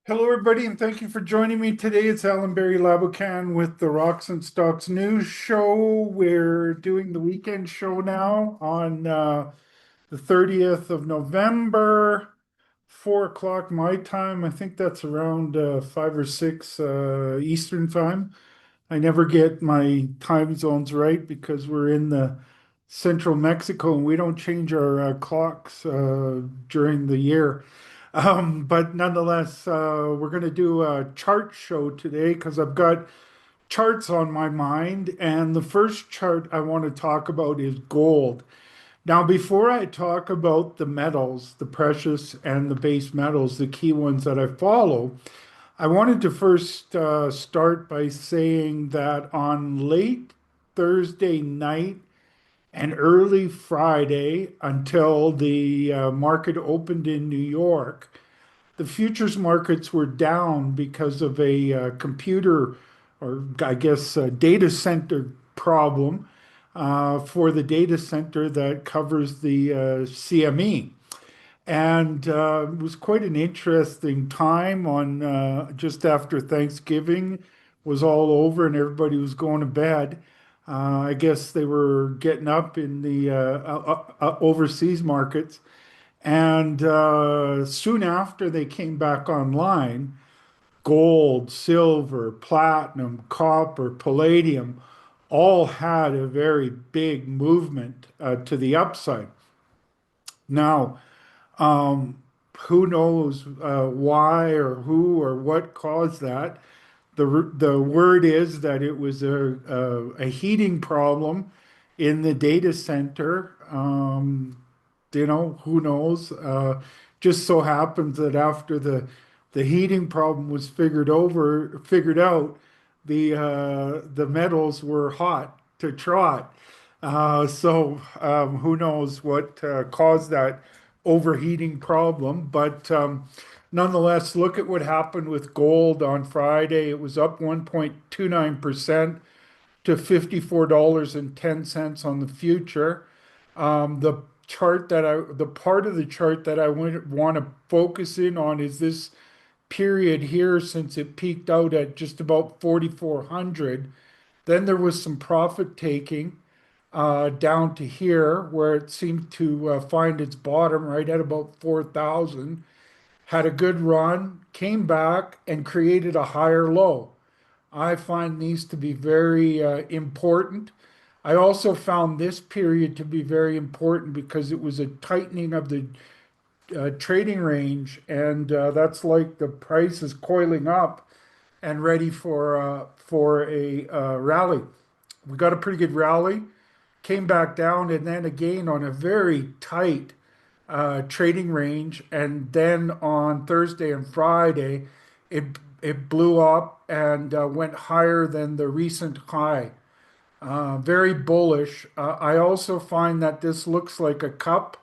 Hello, everybody, and thank you for joining me today. It's Alan Barry Labucan with the Rocks and Stocks News Show. We're doing the weekend show now on the 30th of November, 4 o'clock my time. I think that's around 5 or 6 Eastern time. I never get my time zones right because we're in the central Mexico and we don't change our clocks during the year. But nonetheless, we're going to do a chart show today because I've got charts on my mind. And the first chart I want to talk about is gold. Now, before I talk about the metals, the precious and the base metals, the key ones that I follow, I wanted to first start by saying that on late Thursday night and early Friday until the market opened in New York, the futures markets were down because of a computer or I guess a data center problem for the data center that covers the CME. And it was quite an interesting time on just after Thanksgiving was all over and everybody was going to bed. I guess they were getting up in the overseas markets. And soon after they came back online, gold, silver, platinum, copper, palladium all had a very big movement to the upside. Now, um, who knows why or who or what caused that? The word is that it was a heating problem in the data center. Who knows? Just so happens that after the heating problem was figured out, the metals were hot to trot. So who knows what caused that overheating problem? But nonetheless, look at what happened with gold on Friday. It was up 1.29% to $54.10 on the future. The the part of the chart that I want to focus in on is this period here since it peaked out at just about 4,400. Then there was some profit taking down to here where it seemed to find its bottom right at about 4,000, had a good run, came back and created a higher low. I find these to be very important. I also found this period to be very important because it was a tightening of the trading range, and that's like the price is coiling up and ready for a rally. We got a pretty good rally, came back down, and then again on a very tight trading range. And then on Thursday and Friday, it it blew up and went higher than the recent high. Very bullish. I also find that this looks like a cup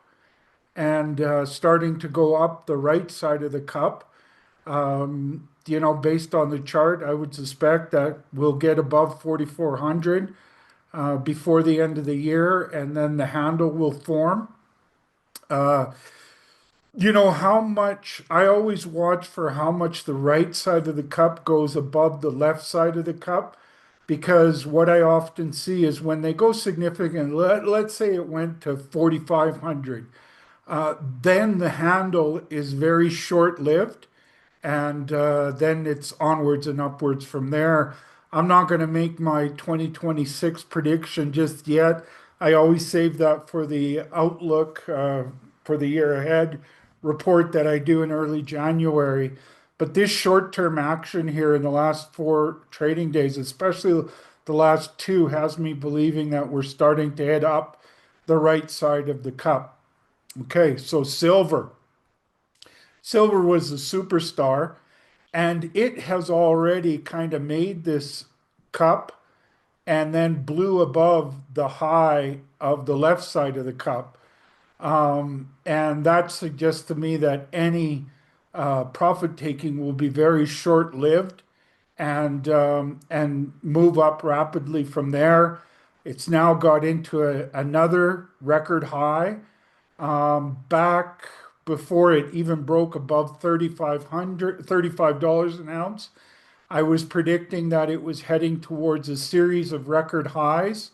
and starting to go up the right side of the cup. Based on the chart, I would suspect that we'll get above 4,400 before the end of the year, and then the handle will form. Uh, how much I always watch for how much the right side of the cup goes above the left side of the cup, because what I often see is when they go significant, let's say it went to 4,500, then the handle is very short-lived, and then it's onwards and upwards from there. I'm not going to make my 2026 prediction just yet. I always save that for the outlook for the year ahead report that I do in early January. But this short-term action here in the last four trading days, especially the last two, has me believing that we're starting to head up the right side of the cup. Okay, so silver. Silver was a superstar, and it has already kind of made this cup and then blew above the high of the left side of the cup. And that suggests to me that any profit taking will be very short-lived and move up rapidly from there. It's now got into another record high back. before it even broke above 3,500, $35 an ounce, I was predicting that it was heading towards a series of record highs,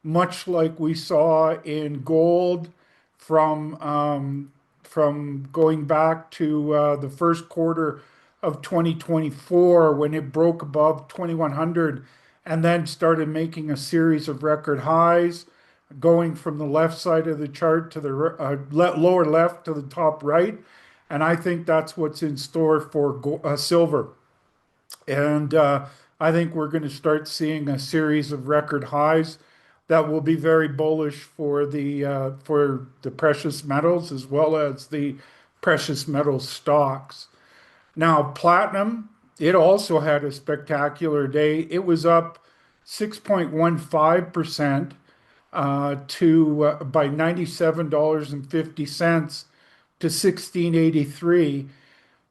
much like we saw in gold from going back to the first quarter of 2024 when it broke above 2,100 and then started making a series of record highs, going from the left side of the chart to the lower left to the top right. And I think that's what's in store for silver. And I think we're going to start seeing a series of record highs that will be very bullish for the precious metals as well as the precious metals stocks. Now, platinum, it also had a spectacular day. It was up 6.15% to by $97.50 to 1683.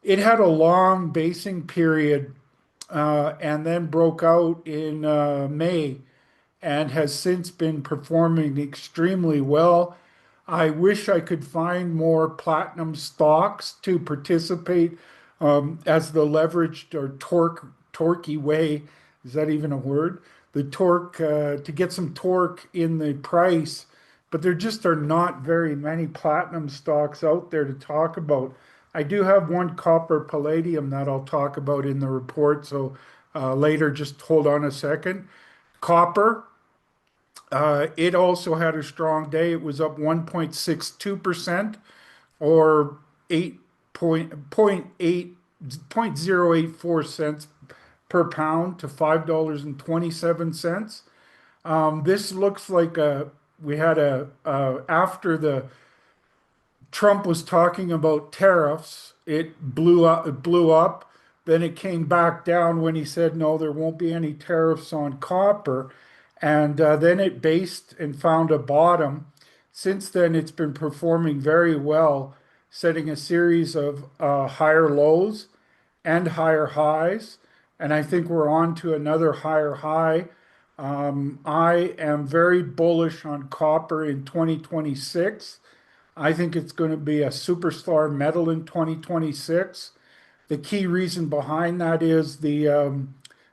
It had a long basing period and then broke out in May and has since been performing extremely well. I wish I could find more platinum stocks to participate as the leveraged or torquey way. Is that even a word? The torque to get some torque in the price, but there just are not very many platinum stocks out there to talk about. I do have one copper palladium that I'll talk about in the report. So later, just hold on a second. Copper, it also had a strong day. It was up 1.62% or 0.084 cents per pound to $5.27. This looks like we had after the Trump was talking about tariffs, it blew up. It blew up. Then it came back down when he said, no, there won't be any tariffs on copper. And then it based and found a bottom. Since then, it's been performing very well, setting a series of higher lows and higher highs. And I think we're on to another higher high. I am very bullish on copper in 2026. I think it's going to be a superstar metal in 2026. The key reason behind that is the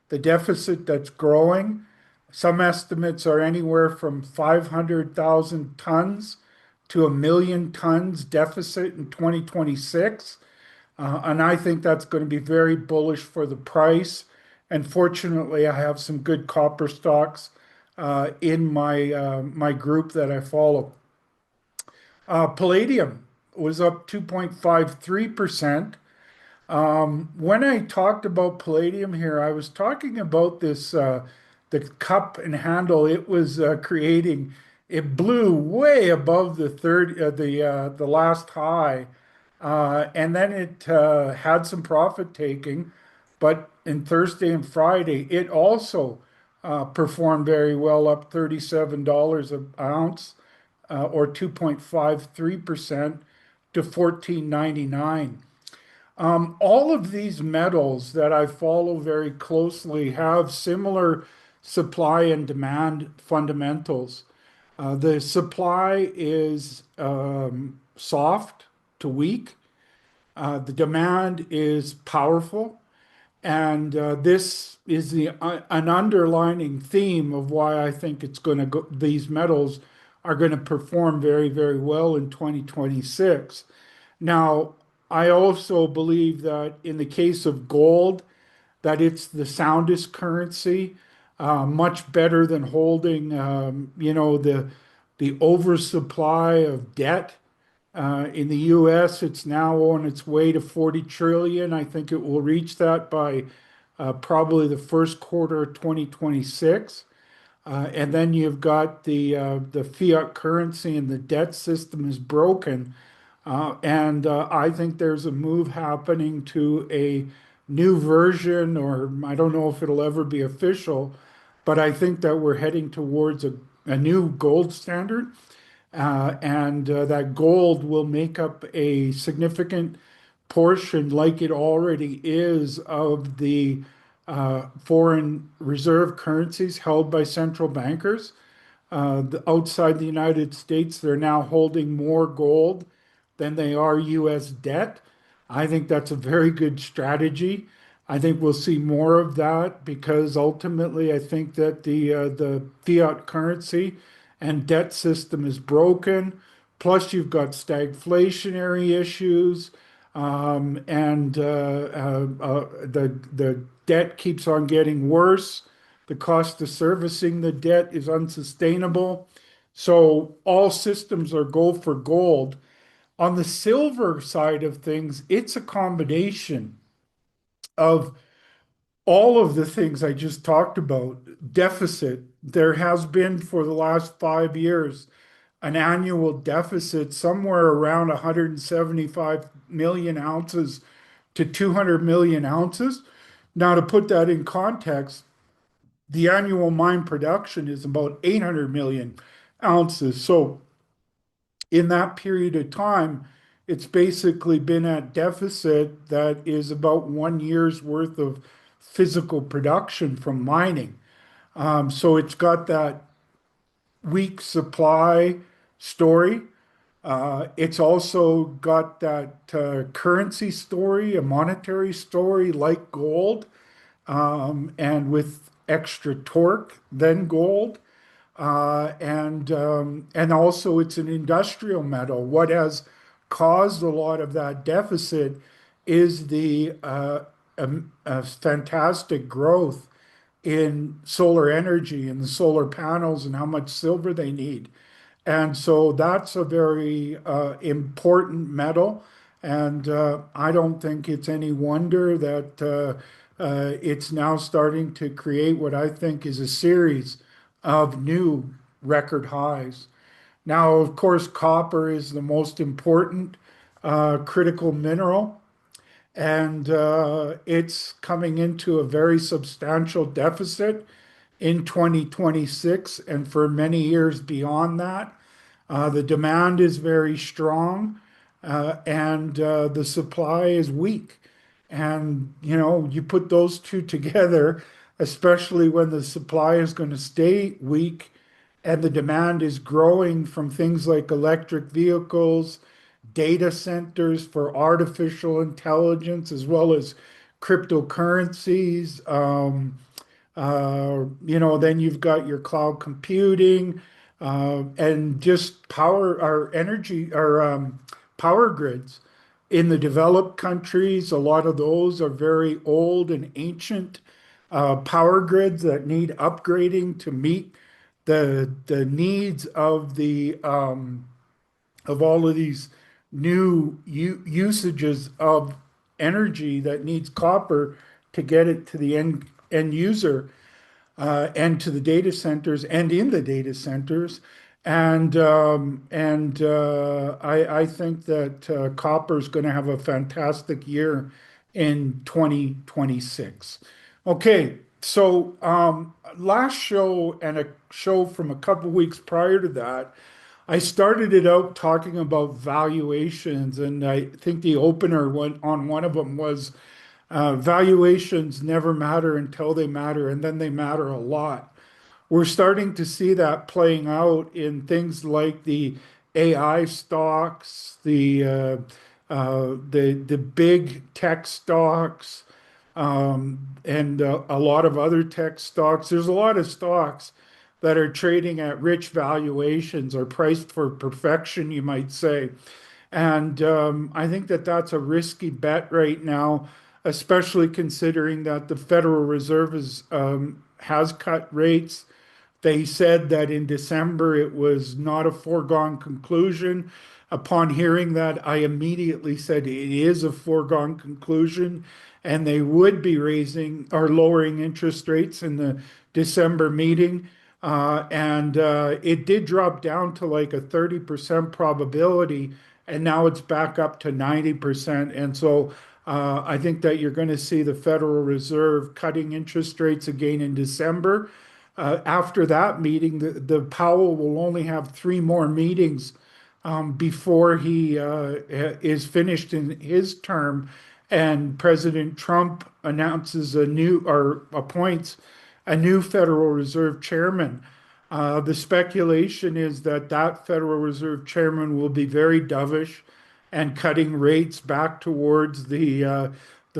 deficit that's growing. Some estimates are anywhere from 500,000 tons to 1 million tons deficit in 2026. And I think that's going to be very bullish for the price. And fortunately, I have some good copper stocks in my group that I follow. Palladium was up 2.53%. When I talked about palladium here, I was talking about the cup and handle it was creating. It blew way above the last high, and then it had some profit taking. But in Thursday and Friday, it also performed very well, up $37 an ounce or 2.53% to 14.99. All of these metals that I follow very closely have similar supply and demand fundamentals. The supply is soft to weak. The demand is powerful. And this is an underlining theme of why I think it's going to go, these metals are going to perform very, very well in 2026. Now, I also believe that in the case of gold, that it's the soundest currency, much better than holding, the oversupply of debt. In the U.S., it's now on its way to 40 trillion. I think it will reach that by probably the first quarter of 2026. And then you've got the fiat currency and the debt system is broken. And I think there's a move happening to a new version, or I don't know if it'll ever be official, but I think that we're heading towards a new gold standard. And that gold will make up a significant portion, like it already is, of the foreign reserve currencies held by central bankers. Outside the United States, they're now holding more gold than they are US debt. I think that's a very good strategy. I think we'll see more of that because ultimately I think that the fiat currency and debt system is broken. Plus, you've got stagflationary issues, and the debt keeps on getting worse. The cost of servicing the debt is unsustainable. So all systems are go for gold. On the silver side of things, it's a combination of all of the things I just talked about. Deficit, there has been for the last 5 years an annual deficit somewhere around 175 million ounces to 200 million ounces. Now, to put that in context, the annual mine production is about 800 million ounces. So, in that period of time, it's basically been at deficit that is about 1 year's worth of physical production from mining. So it's got that weak supply story. It's also got that currency story, a monetary story like gold, and with extra torque than gold. And also it's an industrial metal. What has caused a lot of that deficit is the fantastic growth in solar energy and the solar panels and how much silver they need. And so that's a very important metal. And I don't think it's any wonder that it's now starting to create what I think is a series of new record highs. Now, of course, copper is the most important critical mineral, and it's coming into a very substantial deficit in 2026 and for many years beyond that. The demand is very strong, and the supply is weak. And, you put those two together, especially when the supply is going to stay weak and the demand is growing from things like electric vehicles, data centers for artificial intelligence, as well as cryptocurrencies. Then you've got your cloud computing, and just power our energy, our power grids. In the developed countries, a lot of those are very old and ancient power grids that need upgrading to meet the needs of all of these new usages of energy that needs copper to get it to the end user, and to the data centers and in the data centers. I think that copper is going to have a fantastic year in 2026. Okay, so last show and a show from a couple weeks prior to that, I started it out talking about valuations, and I think the opener on one of them was valuations never matter until they matter, and then they matter a lot. We're starting to see that playing out in things like the AI stocks, the big tech stocks, and a lot of other tech stocks. There's a lot of stocks that are trading at rich valuations or priced for perfection, you might say. And I think that that's a risky bet right now, especially considering that the Federal Reserve has cut rates. They said that in December it was not a foregone conclusion. Upon hearing that, I immediately said it is a foregone conclusion, and they would be raising or lowering interest rates in the December meeting. And it did drop down to like a 30% probability, and now it's back up to 90%. And so I think that you're going to see the Federal Reserve cutting interest rates again in December. After that meeting, the Powell will only have three more meetings before he is finished in his term, and President Trump announces a new or appoints a new Federal Reserve chairman. The speculation is that that Federal Reserve chairman will be very dovish and cutting rates back towards the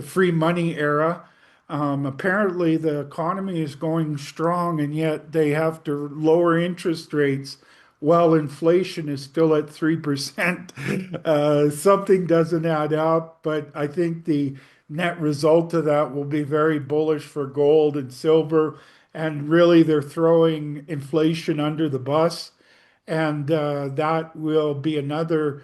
free money era. Apparently, the economy is going strong, and yet they have to lower interest rates while inflation is still at 3%. Something doesn't add up, but I think the net result of that will be very bullish for gold and silver. And really, they're throwing inflation under the bus. And that will be another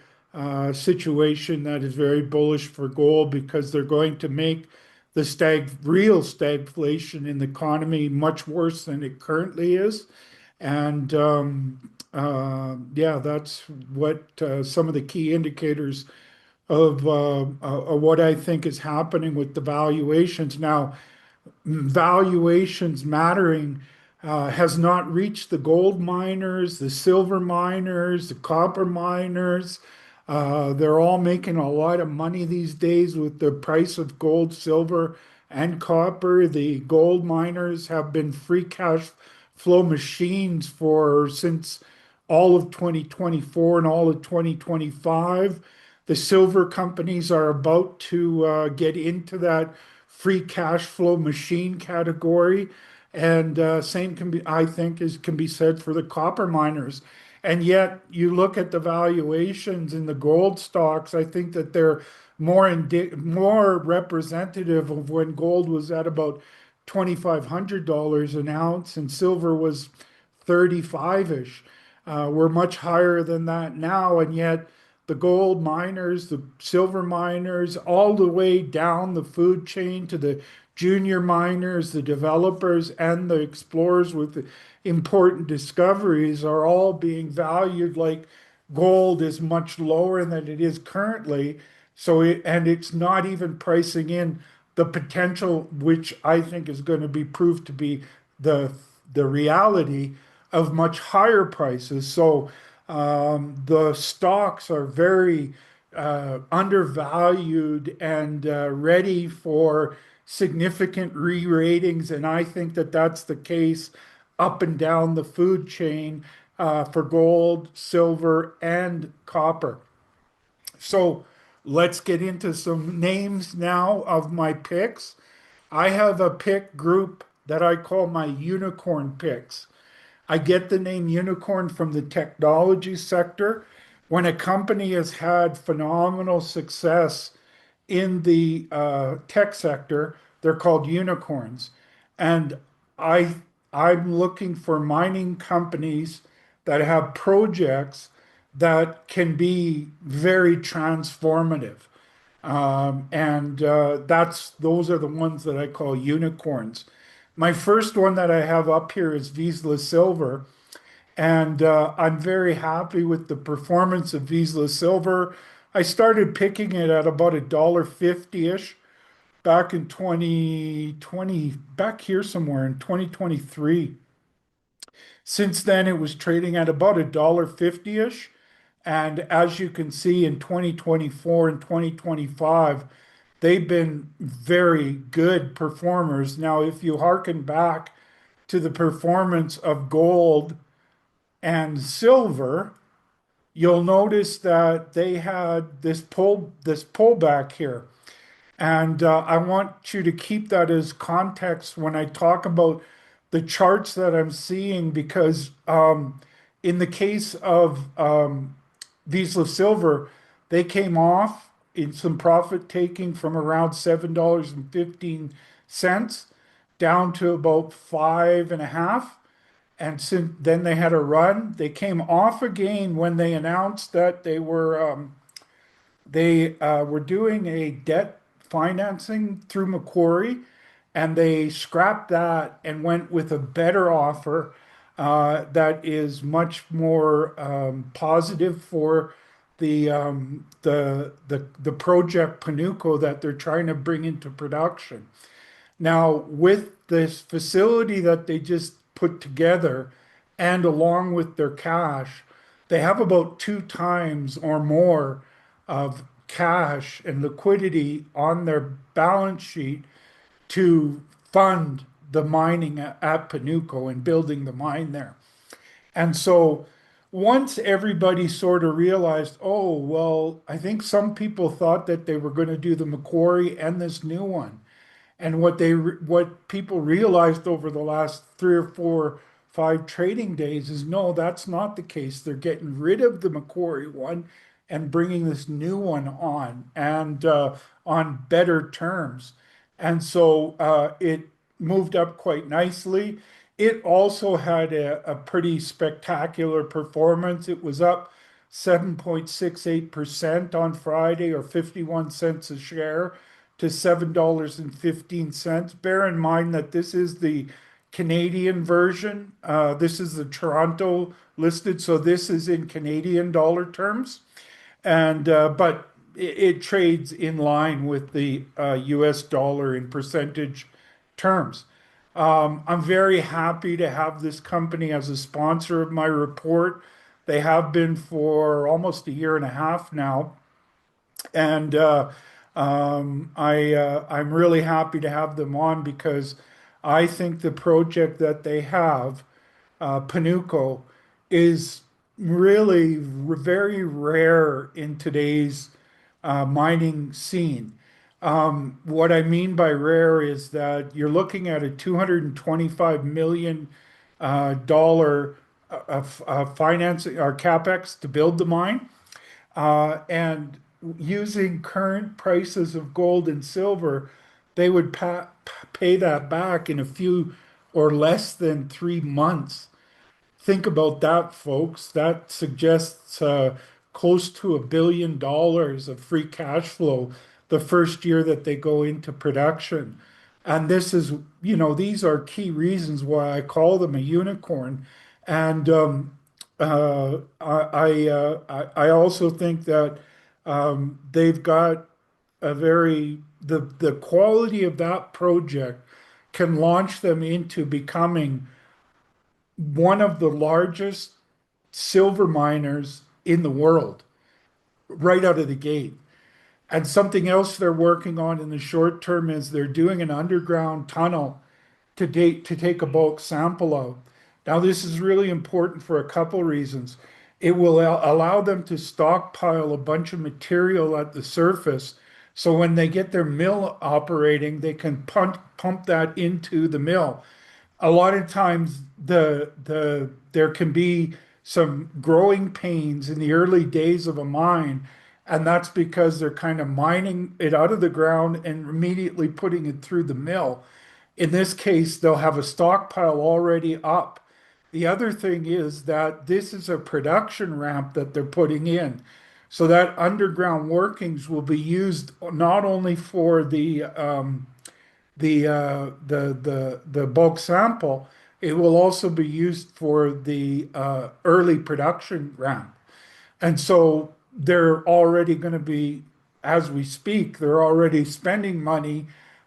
situation that is very bullish for gold because they're going to make the real stagflation in the economy much worse than it currently is. And yeah, that's what some of the key indicators of what I think is happening with the valuations. Now, valuations mattering has not reached the gold miners, the silver miners, the copper miners. They're all making a lot of money these days with the price of gold, silver, and copper. The gold miners have been free cash flow machines for since all of 2024 and all of 2025. The silver companies are about to get into that free cash flow machine category. And same can be, I think, is can be said for the copper miners. And yet, you look at the valuations in the gold stocks. I think that they're more representative of when gold was at about $2,500 an ounce and silver was 35-ish. We're much higher than that now, and yet the gold miners, the silver miners, all the way down the food chain to the junior miners, the developers, and the explorers with the important discoveries are all being valued like gold is much lower than it is currently. And it's not even pricing in the potential, which I think is going to be proved to be the the reality of much higher prices. So the stocks are very undervalued and ready for significant re-ratings. And I think that that's the case up and down the food chain for gold, silver, and copper. So let's get into some names now of my picks. I have a pick group that I call my unicorn picks. I get the name unicorn from the technology sector. When a company has had phenomenal success in the tech sector, they're called unicorns. And I I'm looking for mining companies that have projects that can be very transformative. And that's those are the ones that I call unicorns. My first one that I have up here is Vizsla Silver, and I'm very happy with the performance of Vizsla Silver. I started picking it at about $1.50-ish back in 2020, back here somewhere in 2023. Since then, it was trading at about $1.50-ish. And as you can see in 2024 and 2025, they've been very good performers. Now, if you hearken back to the performance of gold and silver, you'll notice that they had this pullback here. And I want you to keep that as context when I talk about the charts that I'm seeing, because in the case of Vizsla Silver, they came off in some profit taking from around $7.15 down to about five and a half. And since then they had a run. They came off again when they announced that they were doing a debt financing through Macquarie, and they scrapped that and went with a better offer that is much more positive for the project Panuco that they're trying to bring into production. Now, with this facility that they just put together, and along with their cash, they have about two times or more of cash and liquidity on their balance sheet to fund the mining at Panuco and building the mine there. And so once everybody sort of realized, oh, well, I think some people thought that they were going to do the Macquarie and this new one. And what people realized over the last three or four, five trading days is no, that's not the case. They're getting rid of the Macquarie one and bringing this new one on and on better terms. And so it moved up quite nicely. It also had a pretty spectacular performance. It was up 7.68% on Friday or 51 cents a share to $7.15. Bear in mind that this is the Canadian version. This is the Toronto listed, so this is in Canadian dollar terms. And but it trades in line with the US dollar in percentage terms. I'm very happy to have this company as a sponsor of my report. They have been for almost a year and a half now. And I'm really happy to have them on because I think the project that they have, Panuco, is really very rare in today's mining scene. What I mean by rare is that you're looking at a $225 million dollar financing or capex to build the mine. And using current prices of gold and silver, they would pay that back in a few or less than 3 months. Think about that, folks. That suggests close to $1 billion of free cash flow the first year that they go into production. And this is, these are key reasons why I call them a unicorn. And I also think that they've got the quality of that project can launch them into becoming one of the largest silver miners in the world right out of the gate. And something else they're working on in the short term is they're doing an underground tunnel to take a bulk sample out. Now, this is really important for a couple reasons. It will allow them to stockpile a bunch of material at the surface. So when they get their mill operating, they can pump that into the mill. A lot of times there can be some growing pains in the early days of a mine, and that's because they're kind of mining it out of the ground and immediately putting it through the mill. In this case, they'll have a stockpile already up. The other thing is that this is a production ramp that they're putting in. So that underground workings will be used not only for the bulk sample, it will also be used for the early production ramp. And so they're already going to be, as we speak, they're already spending money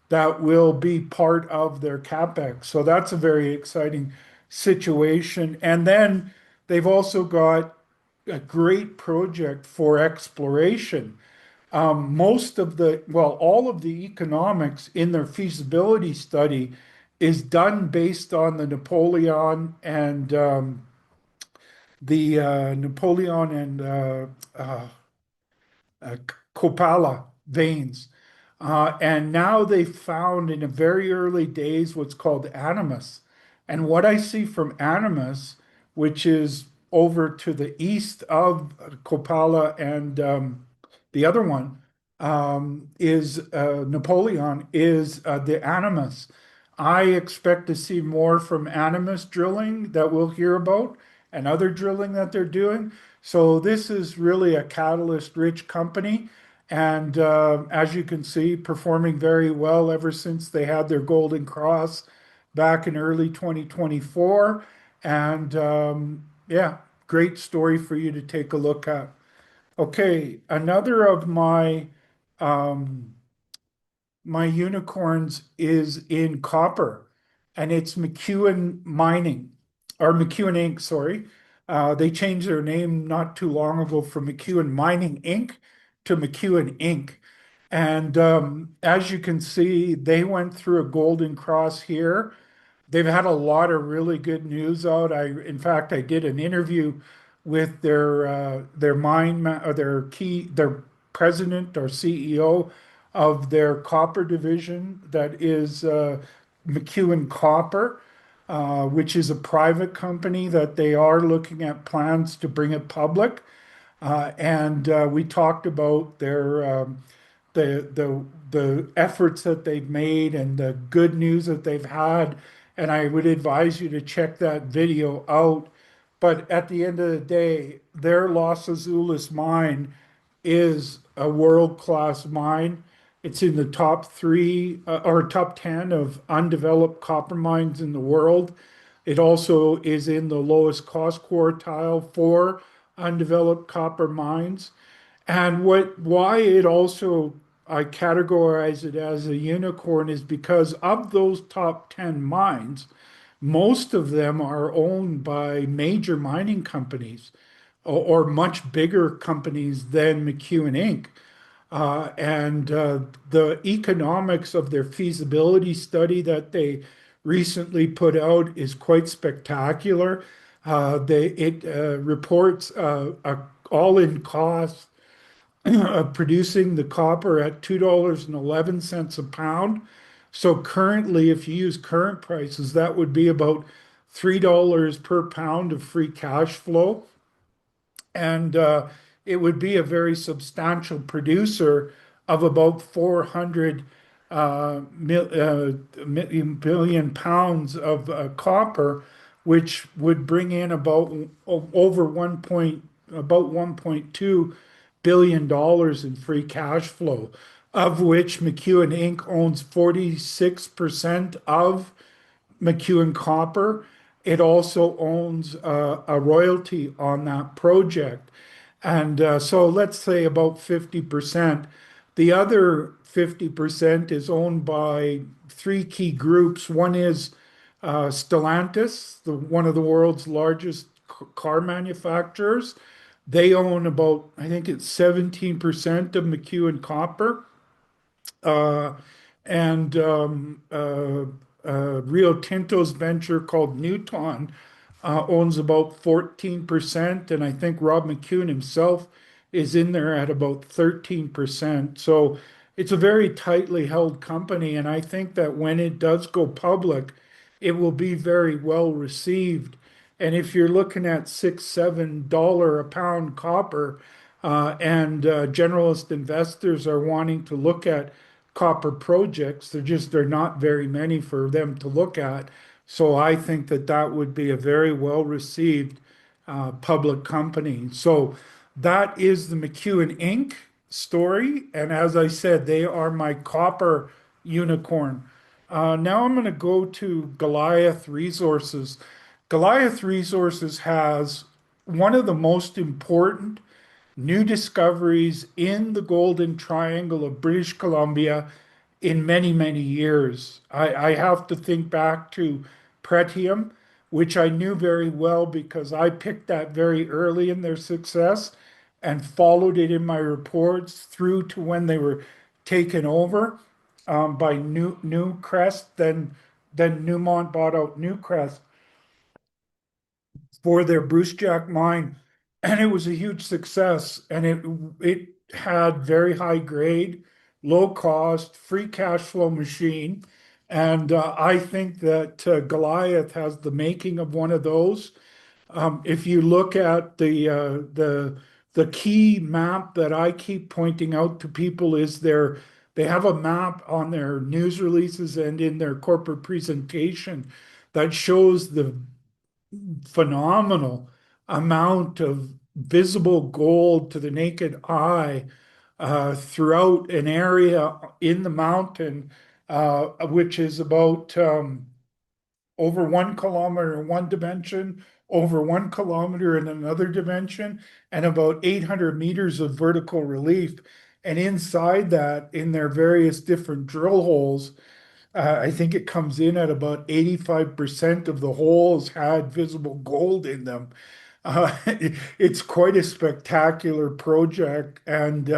that will be part of their capex. So that's a very exciting situation. And then they've also got a great project for exploration. All of the economics in their feasibility study is done based on the Napoleon and uh, Copala veins. And now they found in the very early days what's called Animus. And what I see from Animus, which is over to the east of Copala and the other one is Napoleon, is the Animus. I expect to see more from Animus drilling that we'll hear about and other drilling that they're doing. So this is really a catalyst-rich company. And as you can see, performing very well ever since they had their Golden Cross back in early 2024. And yeah, great story for you to take a look at. Okay, another of um, my unicorns is in copper, and it's McEwen Mining, or McEwen Inc., sorry. They changed their name not too long ago from McEwen Mining Inc. to McEwen Inc. And as you can see, they went through a golden cross here. They've had a lot of really good news out. In fact, I did an interview with their their president or CEO of their copper division that is McEwen Copper, which is a private company that they are looking at plans to bring it public. And we talked about the efforts that they've made and the good news that they've had. And I would advise you to check that video out. But at the end of the day, their Los Azules mine is a world-class mine. It's in the top three or top 10 of undeveloped copper mines in the world. It also is in the lowest cost quartile for undeveloped copper mines. And why it also I categorize it as a unicorn is because of those top 10 mines, most of them are owned by major mining companies or much bigger companies than McEwen Inc. And the economics of their feasibility study that they recently put out is quite spectacular. It reports a all-in cost of producing the copper at $2.11 a pound. So currently, if you use current prices, that would be about $3 per pound of free cash flow. And it would be a very substantial producer of about 400 billion pounds of copper, which would bring in over about $1.2 billion in free cash flow, of which McEwen Inc. owns 46% of McEwen Copper. It also owns a royalty on that project. And so let's say about 50%. The other 50% is owned by three key groups. One is Stellantis, one of the world's largest car manufacturers. They own about, I think it's 17% of McEwen Copper. Uh, and Rio Tinto's venture called Newton owns about 14%, and I think Rob McEwen himself is in there at about 13%. So it's a very tightly held company, and I think that when it does go public, it will be very well received. And if you're looking at $6, $7 a pound copper, and generalist investors are wanting to look at copper projects, they're not very many for them to look at. So I think that that would be a very well received public company. So that is the McEwen Inc. story. And as I said, they are my copper unicorn. Now I'm going to go to Goliath Resources. Goliath Resources has one of the most important new discoveries in the Golden Triangle of British Columbia in many, many years. I have to think back to Pretium, which I knew very well because I picked that very early in their success and followed it in my reports through to when they were taken over by Newcrest. Then Newmont bought out Newcrest for their Brucejack mine, and it was a huge success. And it had very high grade, low cost, free cash flow machine. And I think that Goliath has the making of one of those. If you look at the key map that I keep pointing out to people is they have a map on their news releases and in their corporate presentation that shows the phenomenal amount of visible gold to the naked eye throughout an area in the mountain, which is about over 1 kilometer in one dimension, over 1 kilometer in another dimension, and about 800 meters of vertical relief. And inside that, in their various different drill holes, I think it comes in at about 85% of the holes had visible gold in them. It's quite a spectacular project, and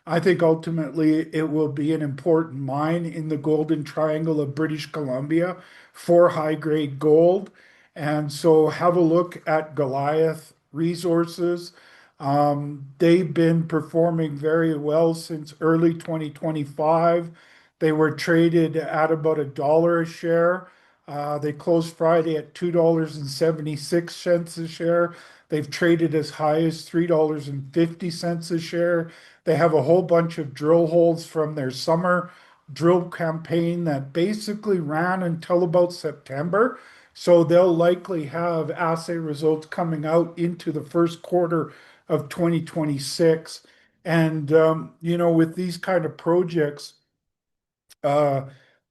I think ultimately it will be an important mine in the Golden Triangle of British Columbia for high-grade gold. And so have a look at Goliath Resources. They've been performing very well since early 2025. They were traded at about $1 a share. They closed Friday at $2.76 a share. They've traded as high as $3.50 a share. They have a whole bunch of drill holes from their summer drill campaign that basically ran until about September. So they'll likely have assay results coming out into the first quarter of 2026. And, with these kind of projects, uh,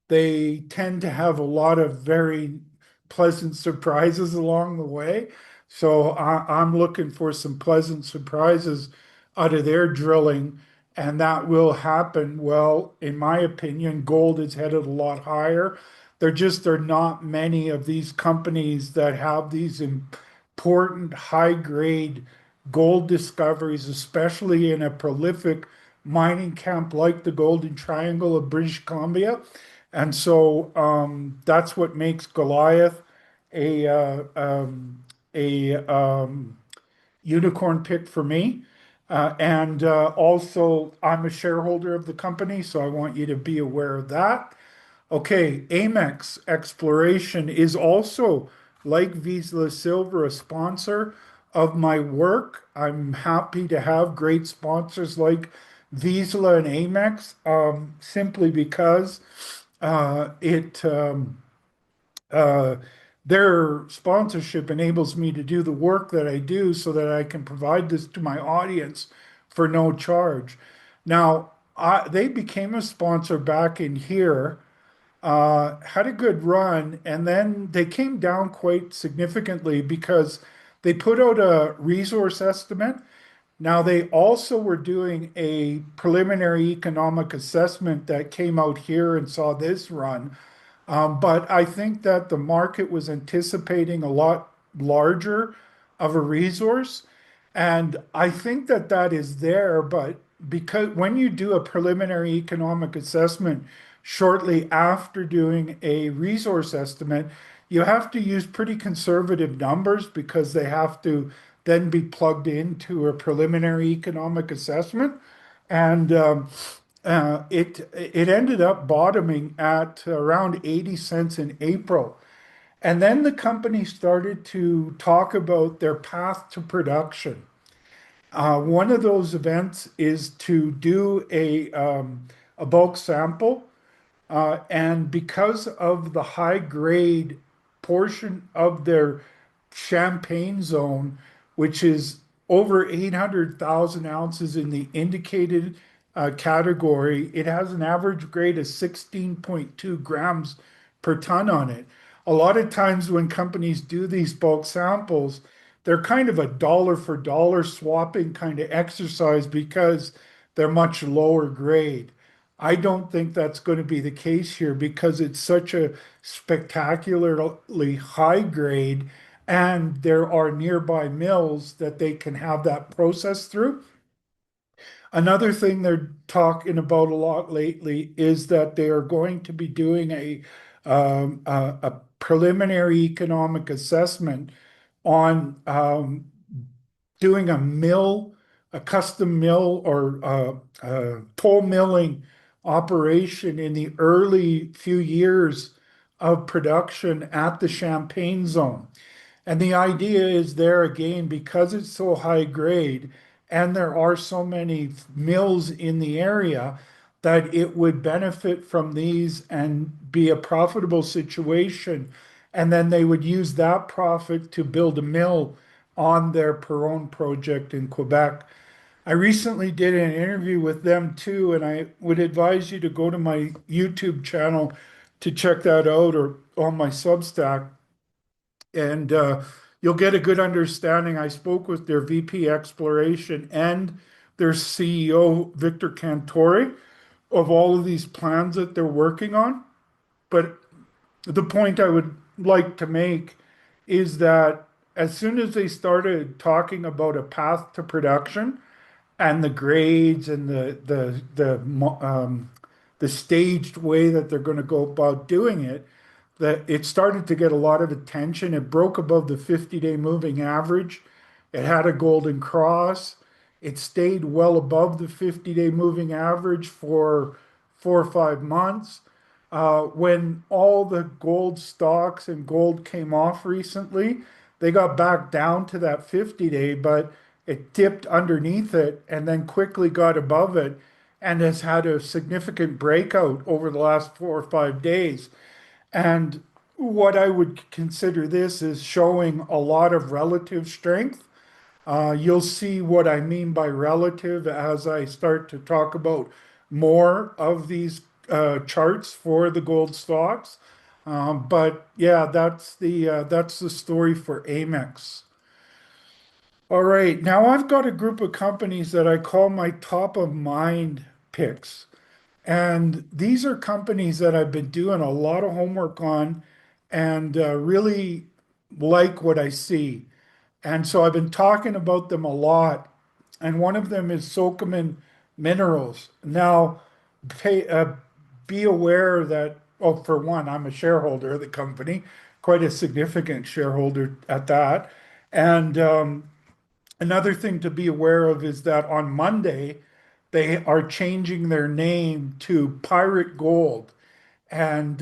they tend to have a lot of very pleasant surprises along the way. So I'm looking for some pleasant surprises out of their drilling, and that will happen. Well, in my opinion, gold is headed a lot higher. There just are not many of these companies that have these important high grade gold discoveries, especially in a prolific mining camp like the Golden Triangle of British Columbia. And so that's what makes Goliath a unicorn pick for me. And also, I'm a shareholder of the company, so I want you to be aware of that. Okay, Amex Exploration is also, like Vizsla Silver, a sponsor of my work. I'm happy to have great sponsors like Vizsla and Amex, simply because it uh, their sponsorship enables me to do the work that I do so that I can provide this to my audience for no charge. Now, they became a sponsor back in here, had a good run, and then they came down quite significantly because they put out a resource estimate. Now, they also were doing a preliminary economic assessment that came out here and saw this run. But I think that the market was anticipating a lot larger of a resource. And I think that that is there, but because when you do a preliminary economic assessment shortly after doing a resource estimate, you have to use pretty conservative numbers because they have to then be plugged into a preliminary economic assessment. And it ended up bottoming at around 80 cents in April. And then the company started to talk about their path to production. One of those events is to do a bulk sample, and because of the high grade portion of their Champagne zone, which is over 800,000 ounces in the indicated category, it has an average grade of 16.2 grams per ton on it. A lot of times when companies do these bulk samples, they're kind of a dollar for dollar swapping kind of exercise because they're much lower grade. I don't think that's going to be the case here because it's such a spectacularly high grade, and there are nearby mills that they can have that process through. Another thing they're talking about a lot lately is that they are going to be doing a preliminary economic assessment on doing a custom mill or toll milling operation in the early few years of production at the Champagne zone. And the idea is there again, because it's so high grade and there are so many mills in the area, that it would benefit from these and be a profitable situation. And then they would use that profit to build a mill on their Perron project in Quebec. I recently did an interview with them too, and I would advise you to go to my YouTube channel to check that out or on my Substack, and you'll get a good understanding. I spoke with their VP Exploration and their CEO, Victor Cantori, of all of these plans that they're working on. But the point I would like to make is that as soon as they started talking about a path to production and the grades and the staged way that they're going to go about doing it, that it started to get a lot of attention. It broke above the 50-day moving average It had a golden cross. It stayed well above the 50-day moving average for 4 or 5 months. When all the gold stocks and gold came off recently, they got back down to that 50-day, but it dipped underneath it and then quickly got above it and has had a significant breakout over the last 4 or 5 days. And what I would consider this is showing a lot of relative strength. You'll see what I mean by relative as I start to talk about more of these charts for the gold stocks. But yeah, that's the story for Amex. All right, now I've got a group of companies that I call my top of mind picks. And these are companies that I've been doing a lot of homework on and really like what I see. And so I've been talking about them a lot. And one of them is Sokoman Minerals. Now, pay, be aware that, oh, for one, I'm a shareholder of the company, quite a significant shareholder at that. And another thing to be aware of is that on Monday, they are changing their name to Pirate Gold, and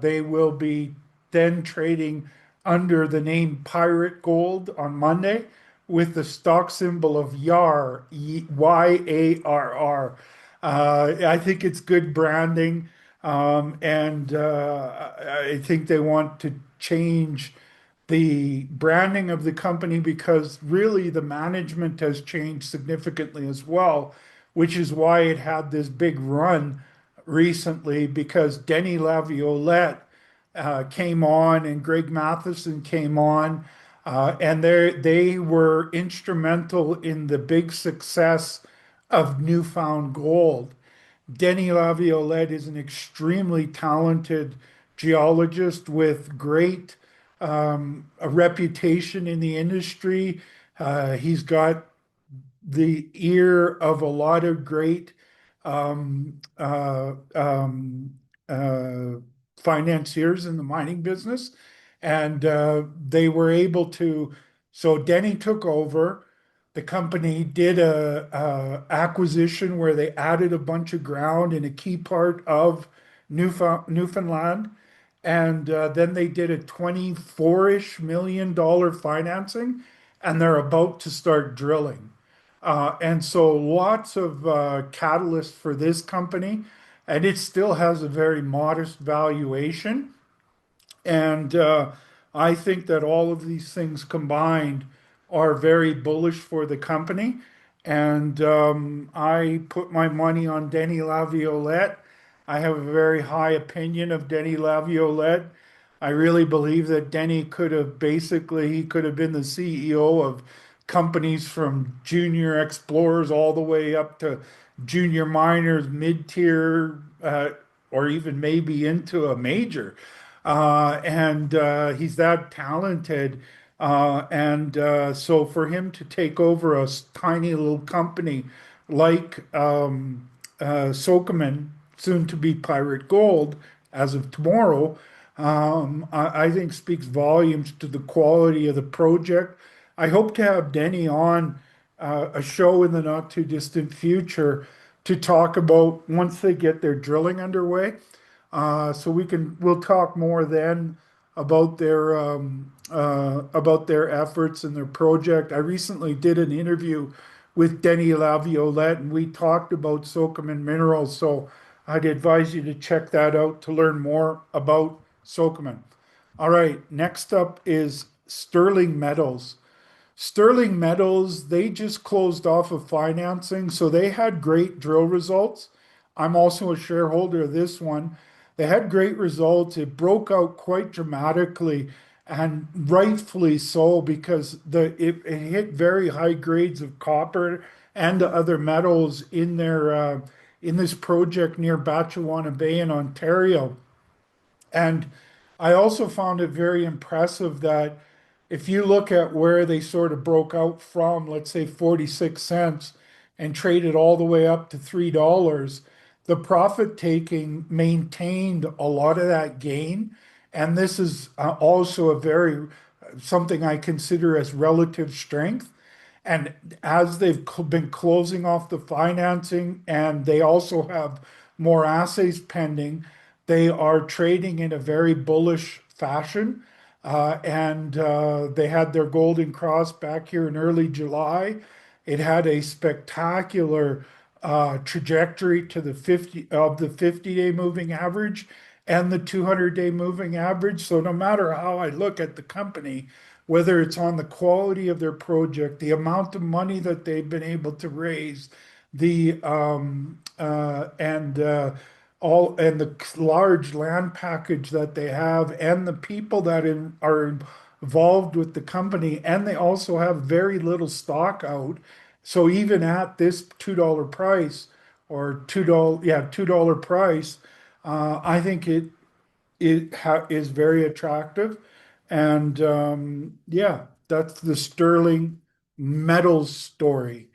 they will be then trading under the name Pirate Gold on Monday with the stock symbol of YAR, YARR. I think it's good branding, and I think they want to change the branding of the company because really the management has changed significantly as well, which is why it had this big run recently because Denny Laviolette came on and Greg Matheson came on, and they were instrumental in the big success of Newfound Gold. Denny Laviolette is an extremely talented geologist with great a reputation in the industry. He's got the ear of a lot of great um, uh, um, uh, financiers in the mining business. And they were able to, so Denny took over. The company did a acquisition where they added a bunch of ground in a key part of Newfoundland. And then they did a 24-ish million dollar financing, and they're about to start drilling. And so lots of catalysts for this company, and it still has a very modest valuation. And I think that all of these things combined are very bullish for the company. And I put my money on Denny Laviolette. I have a very high opinion of Denny Laviolette. I really believe that Denny could have basically, he could have been the CEO of companies from junior explorers all the way up to junior miners, mid-tier, or even maybe into a major. And he's that talented. And so for him to take over a tiny little company like Sokoman, soon to be Pirate Gold, as of tomorrow, I think speaks volumes to the quality of the project. I hope to have Denny on a show in the not too distant future to talk about once they get their drilling underway. So we'll talk more then about their efforts and their project. I recently did an interview with Denny Laviolette, and we talked about Sokoman Minerals. So I'd advise you to check that out to learn more about Sokoman. All right, next up is Sterling Metals. Sterling Metals, they just closed off of financing, so they had great drill results. I'm also a shareholder of this one. They had great results. It broke out quite dramatically, and rightfully so because it hit very high grades of copper and other metals in their in this project near Batchewana Bay in Ontario. And I also found it very impressive that if you look at where they sort of broke out from, let's say 46 cents and traded all the way up to $3, the profit taking maintained a lot of that gain. And this is also a very something I consider as relative strength. And as they've been closing off the financing and they also have more assays pending, they are trading in a very bullish fashion. And they had their golden cross back here in early July. It had a spectacular trajectory to the 50-day moving average and the 200-day moving average. So no matter how I look at the company, whether it's on the quality of their project, the amount of money that they've been able to raise, the and all and the large land package that they have, and the people that are involved with the company, and they also have very little stock out. So even at this $2 price or $2 price, I think is very attractive. And yeah, that's the Sterling Metals story.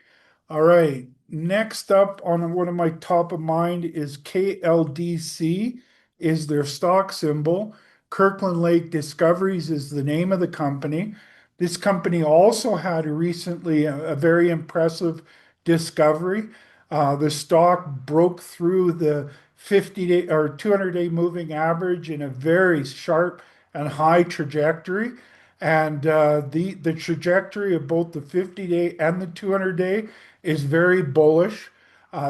All right. Next up on one of my top of mind is KLDC is their stock symbol. Kirkland Lake Discoveries is the name of the company. This company also had recently a very impressive discovery. The stock broke through the 50-day or 200-day moving average in a very sharp and high trajectory. And the trajectory of both the 50-day and the 200-day is very bullish.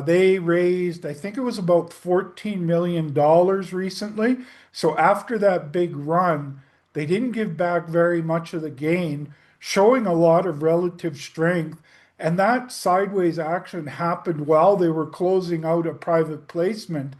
They raised, I think it was about $14 million recently. So after that big run, they didn't give back very much of the gain, showing a lot of relative strength. And that sideways action happened while they were closing out a private placement.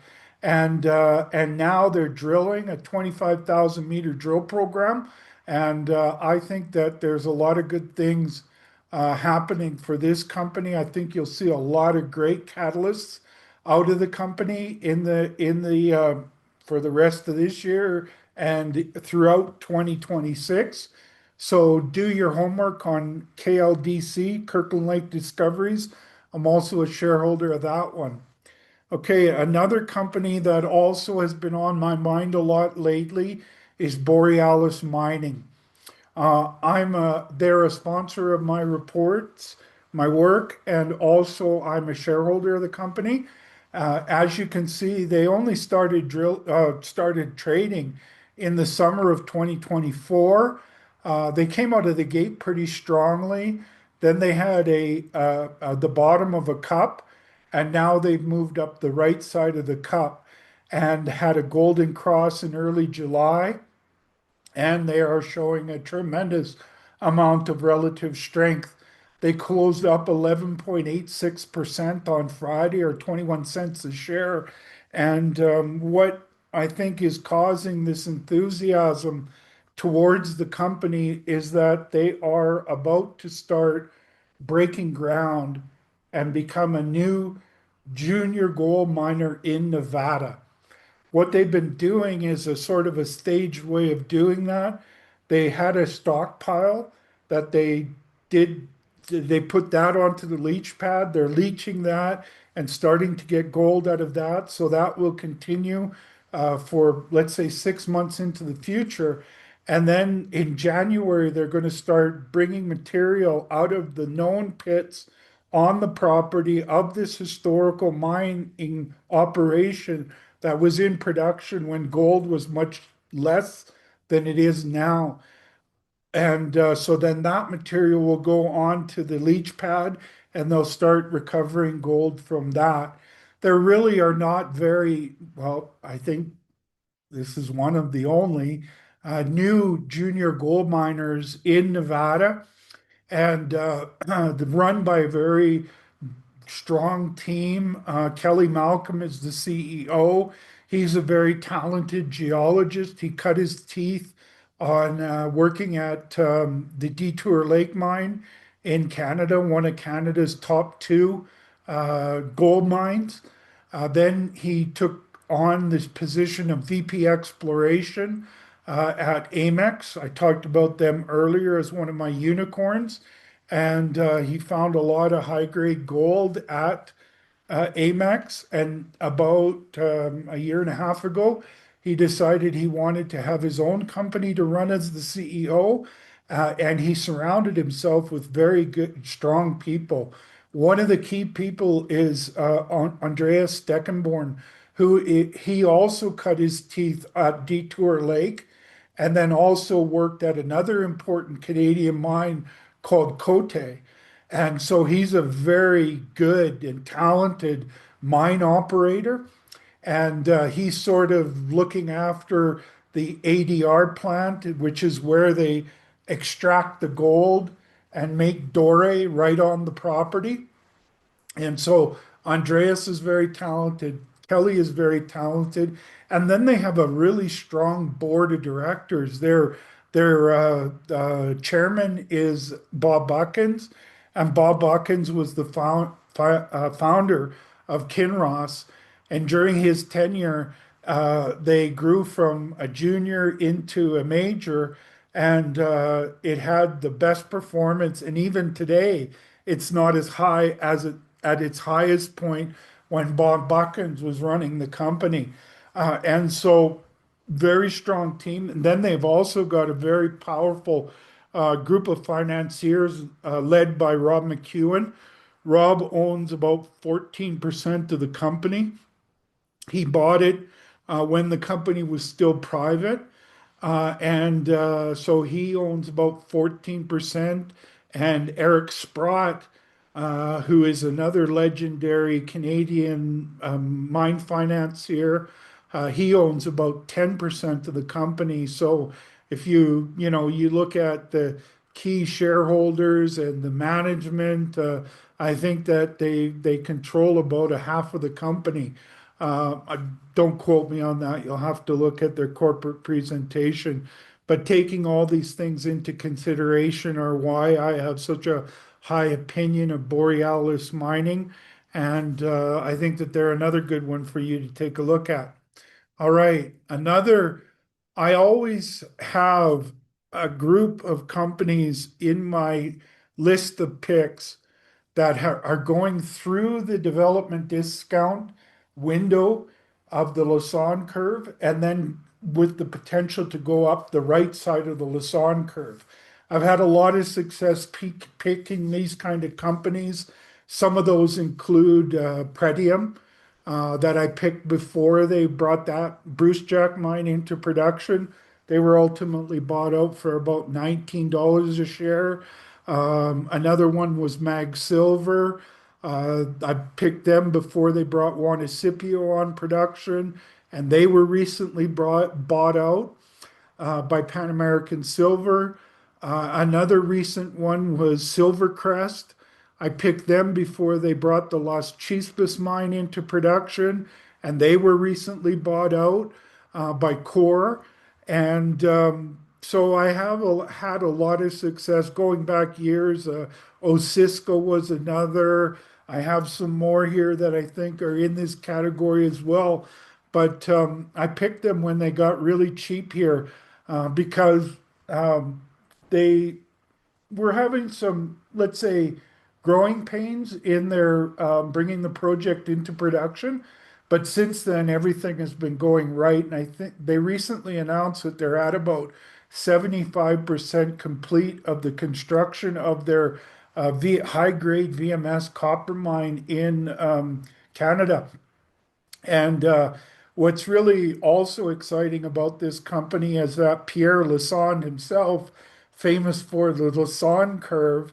And now they're drilling a 25,000-meter drill program. And I think that there's a lot of good things happening for this company. I think you'll see a lot of great catalysts out of the company in the for the rest of this year and throughout 2026. So do your homework on KLDC, Kirkland Lake Discoveries. I'm also a shareholder of that one. Okay, another company that also has been on my mind a lot lately is Borealis Mining. They're a sponsor of my reports, my work, and also I'm a shareholder of the company. As you can see, they only started trading in the summer of 2024. They came out of the gate pretty strongly. Then they had the bottom of a cup, and now they've moved up the right side of the cup and had a golden cross in early July, and they are showing a tremendous amount of relative strength. They closed up 11.86% on Friday, or 21 cents a share. And what I think is causing this enthusiasm towards the company is that they are about to start breaking ground and become a new junior gold miner in Nevada. What they've been doing is a sort of a staged way of doing that. They had a stockpile that did, they put that onto the leach pad. They're leaching that and starting to get gold out of that. So that will continue for, let's say, 6 months into the future. And then in January, they're going to start bringing material out of the known pits on the property of this historical mining operation that was in production when gold was much less than it is now. And so then that material will go on to the leach pad and they'll start recovering gold from that. There really are not very, well, I think this is one of the only new junior gold miners in Nevada, and run by a very strong team. Kelly Malcolm is the CEO. He's a very talented geologist. He cut his teeth on working at the Detour Lake mine in Canada, one of Canada's top two gold mines. Then he took on this position of VP Exploration at Amex. I talked about them earlier as one of my unicorns. And he found a lot of high grade gold at Amex. And about a year and a half ago, he decided he wanted to have his own company to run as the CEO. and he surrounded himself with very good, strong people. One of the key people is Andreas Steckenborn, he also cut his teeth at Detour Lake, and then also worked at another important Canadian mine called Cote. And so he's a very good and talented mine operator. And he's sort of looking after the ADR plant, which is where they extract the gold and make doré right on the property. And so Andreas is very talented. Kelly is very talented. And then they have a really strong board of directors. Their chairman is Bob Buckins, and Bob Buckins was the founder of Kinross. And during his tenure, they grew from a junior into a major, and it had the best performance. And even today, it's not as high as it at its highest point when Bob Buckins was running the company. And so, very strong team. And then they've also got a very powerful group of financiers led by Rob McEwen. Rob owns about 14% of the company. He bought it when the company was still private. And so he owns about 14%. And Eric Sprott, who is another legendary Canadian mine financier, he owns about 10% of the company. So if you look at the key shareholders and the management, I think that they control about a half of the company. Don't quote me on that. You'll have to look at their corporate presentation. But taking all these things into consideration are why I have such a high opinion of Borealis Mining. And I think that they're another good one for you to take a look at. All right. I always have a group of companies in my list of picks that are going through the development discount window of the Lassonde curve and then with the potential to go up the right side of the Lassonde curve. I've had a lot of success picking these kind of companies. Some of those include Pretium, that I picked before they brought that Brucejack mine into production. They were ultimately bought out for about $19 a share. Another one was Mag Silver. I picked them before they brought Juanicipio on production, and they were recently bought out by Pan American Silver. Another recent one was Silvercrest. I picked them before they brought the Las Chispas mine into production, and they were recently bought out by Core. And so I have had a lot of success going back years. Osisco was another. I have some more here that I think are in this category as well. But I picked them when they got really cheap here because they were having some, let's say, growing pains in their bringing the project into production. But since then, everything has been going right. And I think they recently announced that they're at about 75% complete of the construction of their high-grade VMS copper mine in Canada. And what's really also exciting about this company is that Pierre Lassonde himself, famous for the Lassonde curve,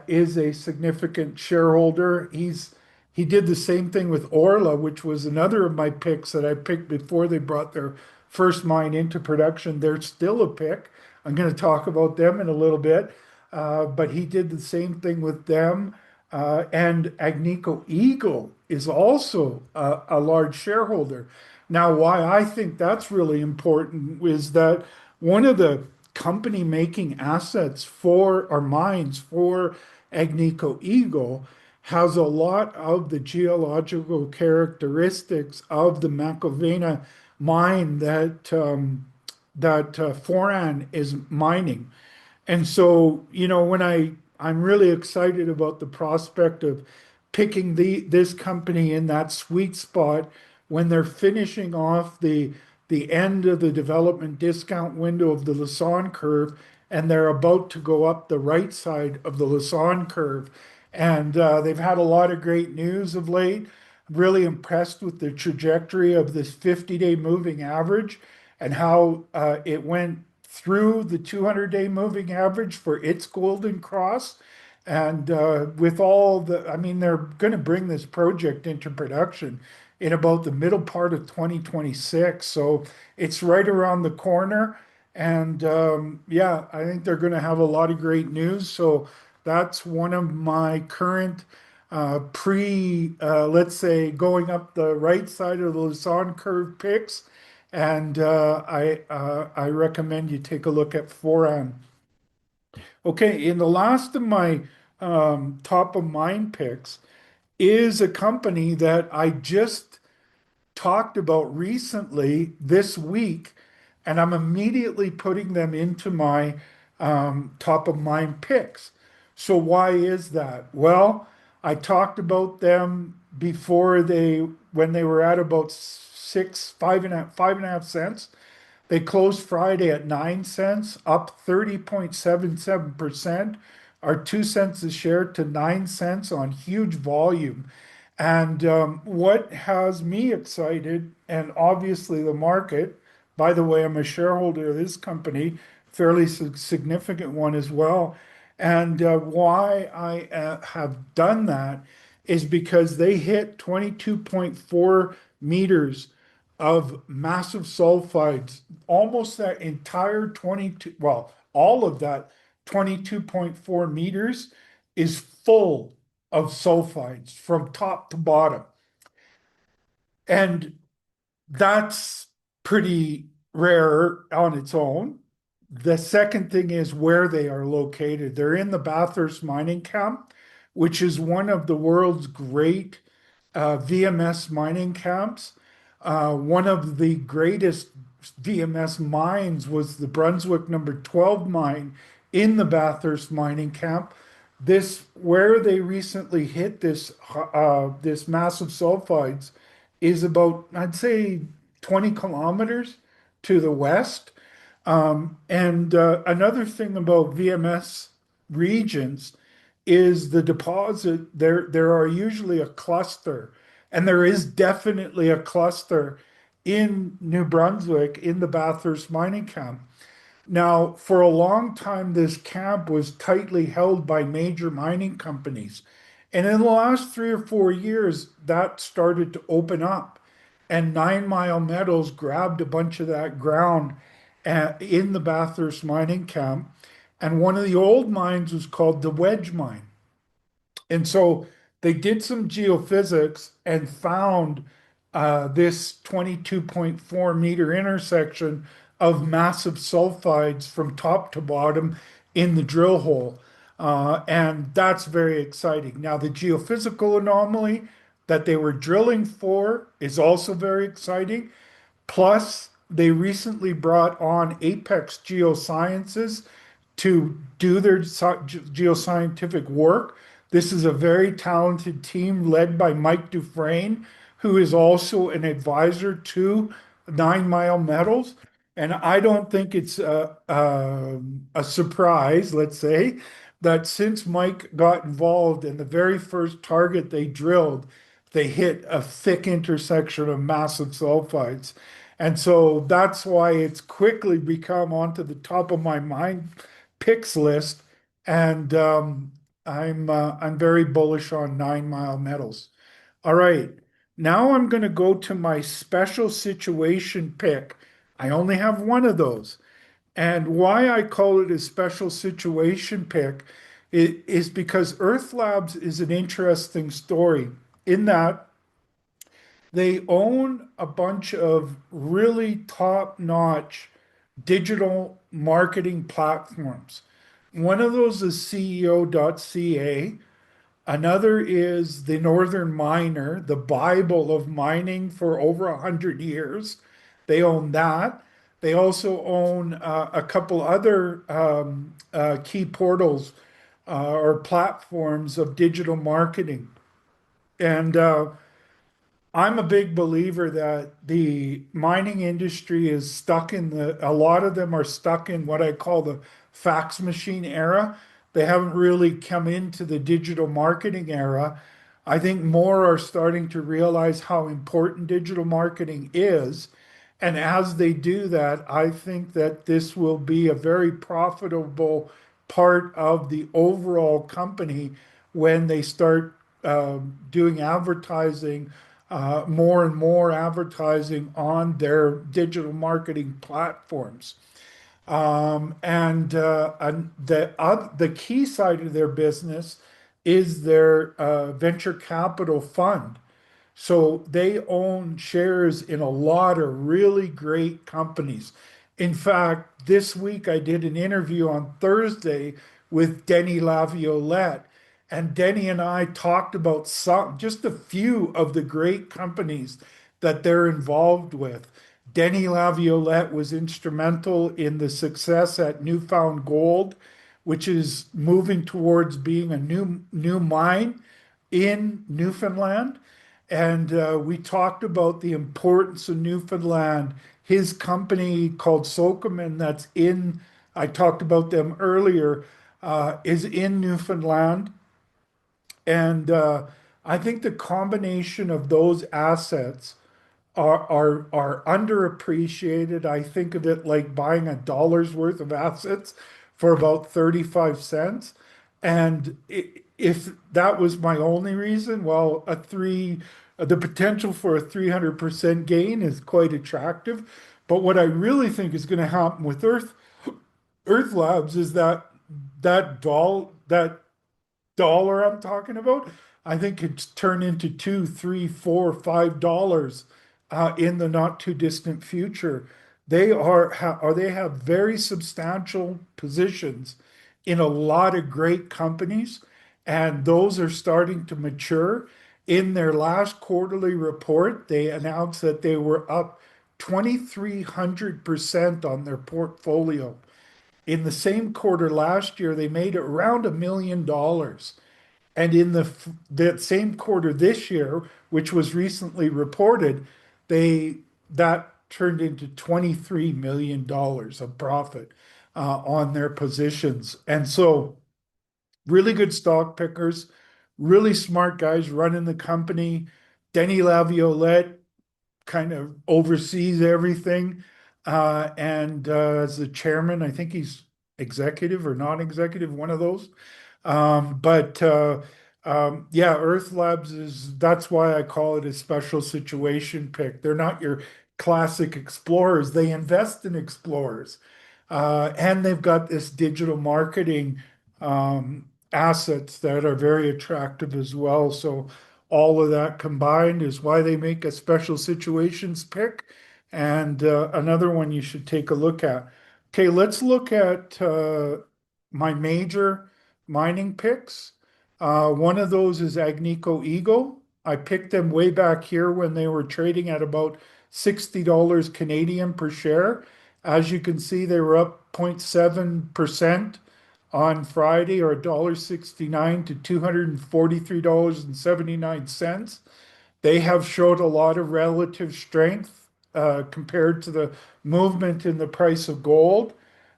is a significant shareholder. He did the same thing with Orla, which was another of my picks that I picked before they brought their first mine into production. They're still a pick. I'm going to talk about them in a little bit. But he did the same thing with them. And Agnico Eagle is also a large shareholder. Now, why I think that's really important is that one of the company making assets for our mines for Agnico Eagle has a lot of the geological characteristics of the McEwen mine that Foran is mining. And so, I'm really excited about the prospect of picking this company in that sweet spot when they're finishing off the end of the development discount window of the Lassonde curve and they're about to go up the right side of the Lassonde curve. And they've had a lot of great news of late. Really impressed with the trajectory of this 50-day moving average and how it went through the 200-day moving average for its golden cross. And with all the, I mean, they're going to bring this project into production in about the middle part of 2026. So it's right around the corner. And yeah, I think they're going to have a lot of great news. So that's one of my current let's say, going up the right side of the Lassonde curve picks. And I recommend you take a look at Foran. Okay, in the last of my top of mind picks is a company that I just talked about recently this week, and I'm immediately putting them into my top of mind picks. So why is that? Well, I talked about them before when they were at about six, 5.5 cents. They closed Friday at 9 cents, up 30.77%, or 2 cents a share to 9 cents on huge volume. And what has me excited, and obviously the market, by the way, I'm a shareholder of this company, fairly significant one as well. And why I have done that is because they hit 22.4 meters of massive sulfides, almost that entire 22, well, all of that 22.4 meters is full of sulfides from top to bottom. And that's pretty rare on its own. The second thing is where they are located. They're in the Bathurst mining camp, which is one of the world's great VMS mining camps. One of the greatest VMS mines was the Brunswick number 12 mine in the Bathurst mining camp. This where they recently hit this massive sulfides is about, I'd say, 20 kilometers to the west. And another thing about VMS regions is the deposit. There are usually a cluster, and there is definitely a cluster in New Brunswick in the Bathurst mining camp. Now, for a long time, this camp was tightly held by major mining companies. And in the last 3 or 4 years, that started to open up. And Nine Mile Metals grabbed a bunch of that ground in the Bathurst mining camp. And one of the old mines was called the Wedge Mine. And so they did some geophysics and found this 22.4 meter intersection of massive sulfides from top to bottom in the drill hole. And that's very exciting. Now, the geophysical anomaly that they were drilling for is also very exciting. Plus, they recently brought on Apex Geosciences to do their geoscientific work. This is a very talented team led by Mike Dufresne, who is also an advisor to Nine Mile Metals. And I don't think it's a surprise, let's say, that since Mike got involved in the very first target they drilled, they hit a thick intersection of massive sulfides. And so that's why it's quickly become onto the top of my mind picks list. And I'm very bullish on Nine Mile Metals. All right, now I'm going to go to my special situation pick. I only have one of those. And why I call it a special situation pick is because Earth Labs is an interesting story in that they own a bunch of really top-notch digital marketing platforms. One of those is CEO.ca. Another is the Northern Miner, the Bible of mining for over 100 years. They own that. They also own a couple other key portals or platforms of digital marketing. And I'm a big believer that the mining industry is stuck a lot of them are stuck in what I call the fax machine era. They haven't really come into the digital marketing era. I think more are starting to realize how important digital marketing is. And as they do that, I think that this will be a very profitable part of the overall company when they start doing advertising, more and more advertising on their digital marketing platforms. The key side of their business is their venture capital fund. So they own shares in a lot of really great companies. In fact, this week I did an interview on Thursday with Denny Laviolette, and Denny and I talked about just a few of the great companies that they're involved with. Denny Laviolette was instrumental in the success at Newfound Gold, which is moving towards being a new mine in Newfoundland. And we talked about the importance of Newfoundland. His company called Sokoman, I talked about them earlier, is in Newfoundland. And I think the combination of those assets are underappreciated. I think of it like buying a dollar's worth of assets for about 35 cents. And if that was my only reason, well, the potential for a 300% gain is quite attractive. But what I really think is going to happen with Earth Labs is that dollar I'm talking about, I think it's turned into two, three, four, $5 in the not too distant future. They have very substantial positions in a lot of great companies, and those are starting to mature. In their last quarterly report, they announced that they were up 2,300% on their portfolio. In the same quarter last year, they made around $1 million. And in that same quarter this year, which was recently reported, they that turned into $23 million of profit on their positions. And so really good stock pickers, really smart guys running the company. Denny Laviolette kind of oversees everything. As the chairman, I think he's executive or non-executive, one of those. But yeah, Earth Labs that's why I call it a special situation pick. They're not your classic explorers. They invest in explorers. And they've got this digital marketing assets that are very attractive as well. So all of that combined is why they make a special situations pick. And another one you should take a look at. Okay, let's look at my major mining picks. One of those is Agnico Eagle. I picked them way back here when they were trading at about $60 Canadian per share. As you can see, they were up 0.7% on Friday, or $1.69 to $243.79. They have showed a lot of relative strength compared to the movement in the price of gold.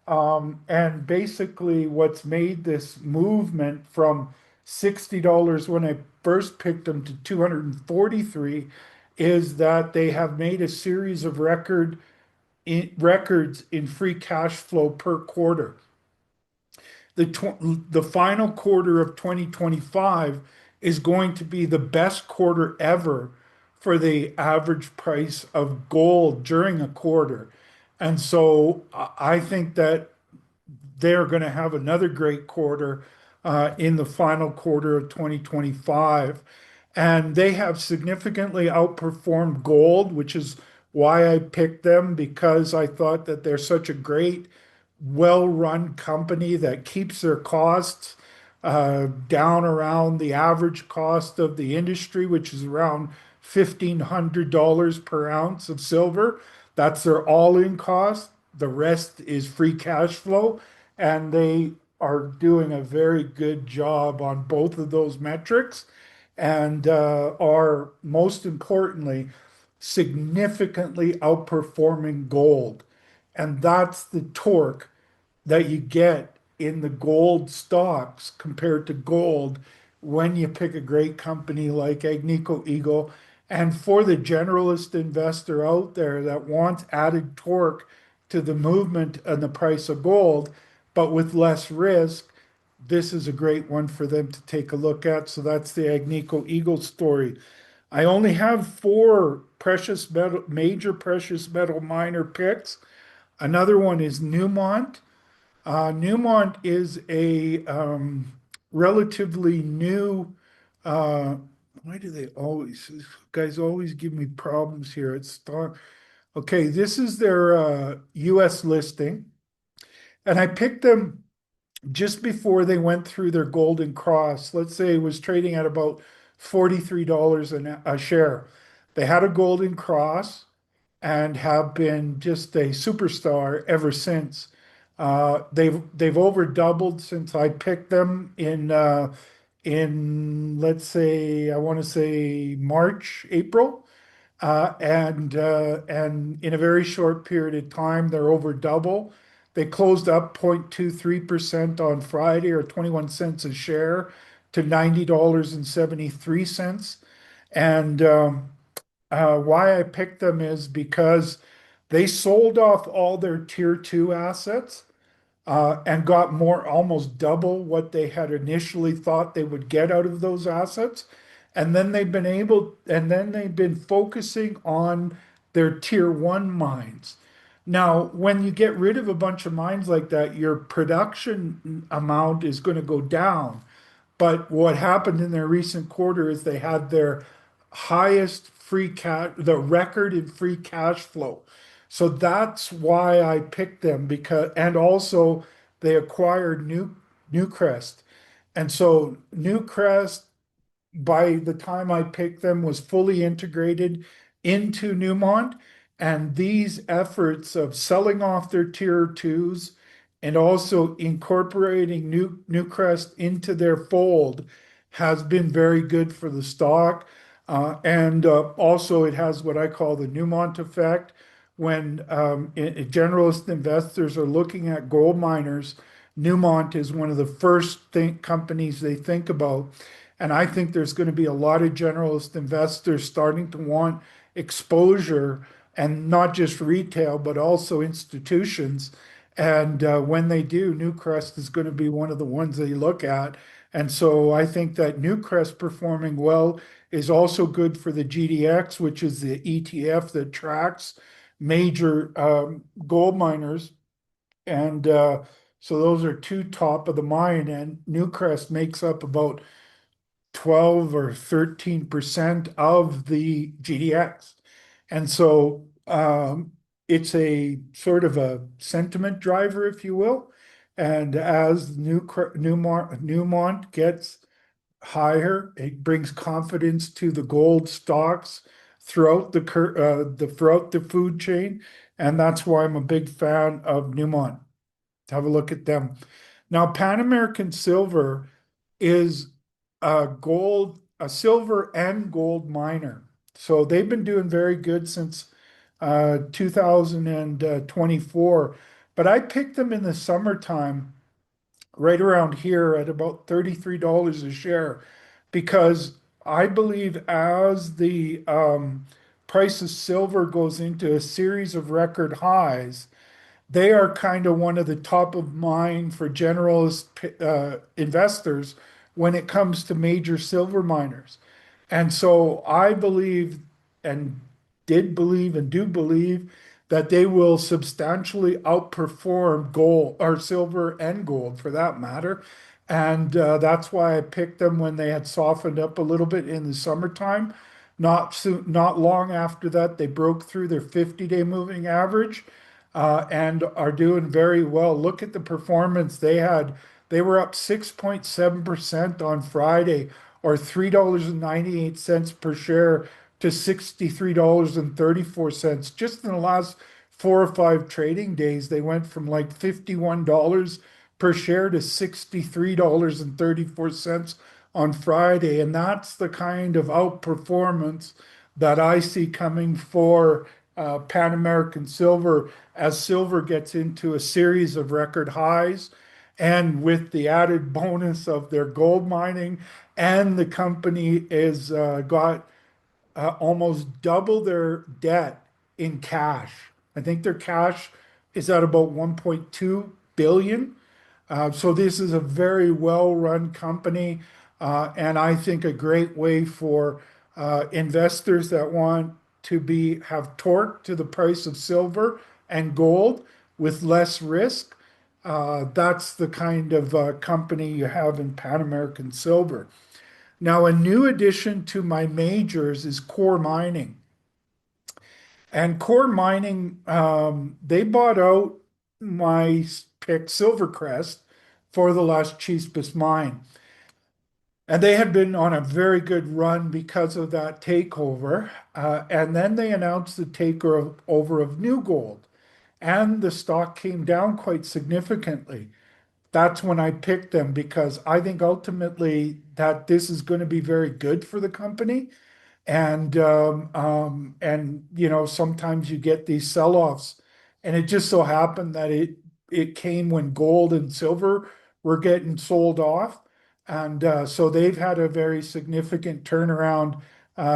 And basically, what's made this movement from $60 when I first picked them to 243 is that they have made a series of records in free cash flow per quarter. The final quarter of 2025 is going to be the best quarter ever for the average price of gold during a quarter. And so I think that they're going to have another great quarter in the final quarter of 2025. And they have significantly outperformed gold, which is why I picked them, because I thought that they're such a great, well-run company that keeps their costs down around the average cost of the industry, which is around $1,500 per ounce of silver. That's their all-in cost. The rest is free cash flow, and they are doing a very good job on both of those metrics. and are most importantly significantly outperforming gold. And that's the torque that you get in the gold stocks compared to gold when you pick a great company like Agnico Eagle. And for the generalist investor out there that wants added torque to the movement and the price of gold, but with less risk, this is a great one for them to take a look at. So that's the Agnico Eagle story. I only have four precious metal, major precious metal miner picks. Another one is Newmont. Newmont is a relatively new. Uh, why do they always, these guys always give me problems here? Okay, this is their US listing, and I picked them just before they went through their golden cross. Let's say it was trading at about $43 a share. They had a golden cross and have been just a superstar ever since. They've over doubled since I picked them in let's say I want to say March, April. And in a very short period of time, they're over double. They closed up 0.23% on Friday, or 21 cents a share, to $90.73. And why I picked them is because they sold off all their tier two assets and got more, almost double what they had initially thought they would get out of those assets. And then they've been focusing on their tier one mines. Now, when you get rid of a bunch of mines like that, your production amount is going to go down. But what happened in their recent quarter is they had their highest free cash, the record in free cash flow. So that's why I picked them, because, and also they acquired Newcrest. And so Newcrest, by the time I picked them, was fully integrated into Newmont. And these efforts of selling off their tier twos and also incorporating Newcrest into their fold has been very good for the stock. And also, it has what I call the Newmont effect. When generalist investors are looking at gold miners, Newmont is one of the first companies they think about. And I think there's going to be a lot of generalist investors starting to want exposure, and not just retail, but also institutions. And when they do, Newcrest is going to be one of the ones they look at. And so I think that Newcrest performing well is also good for the GDX, which is the ETF that tracks major gold miners. And so those are two top of the mine. And Newcrest makes up about 12 or 13% of the GDX. And so it's a sort of a sentiment driver, if you will. And as Newmont gets higher, it brings confidence to the gold stocks throughout throughout the food chain. And that's why I'm a big fan of Newmont. Have a look at them. Now, Pan American Silver is a silver and gold miner. So they've been doing very good since 2024. But I picked them in the summertime, right around here at about $33 a share, because I believe as the price of silver goes into a series of record highs, they are kind of one of the top of mind for generalist investors when it comes to major silver miners. And so I believe, and did believe and do believe, that they will substantially outperform gold, or silver and gold for that matter. And that's why I picked them when they had softened up a little bit in the summertime. Not long after that, they broke through their 50-day moving average and are doing very well. Look at the performance they had. They were up 6.7% on Friday, or $3.98 per share to $63.34. Just in the last 4 or 5 trading days, they went from like $51 per share to $63.34 on Friday, and that's the kind of outperformance that I see coming for Pan American Silver as silver gets into a series of record highs, and with the added bonus of their gold mining, and the company is got almost double their debt in cash. I think their cash is at about 1.2 billion. So this is a very well-run company, and I think a great way for investors that want to be have torque to the price of silver and gold with less risk. That's the kind of company you have in Pan American Silver. Now, a new addition to my majors is Core Mining. And Core Mining, they bought out my pick, Silvercrest, for the last cheapest mine. And they had been on a very good run because of that takeover. And then they announced the takeover of New Gold, and the stock came down quite significantly. That's when I picked them because I think ultimately that this is going to be very good for the company. And sometimes you get these sell-offs, and it just so happened that it came when gold and silver were getting sold off, and so they've had a very significant turnaround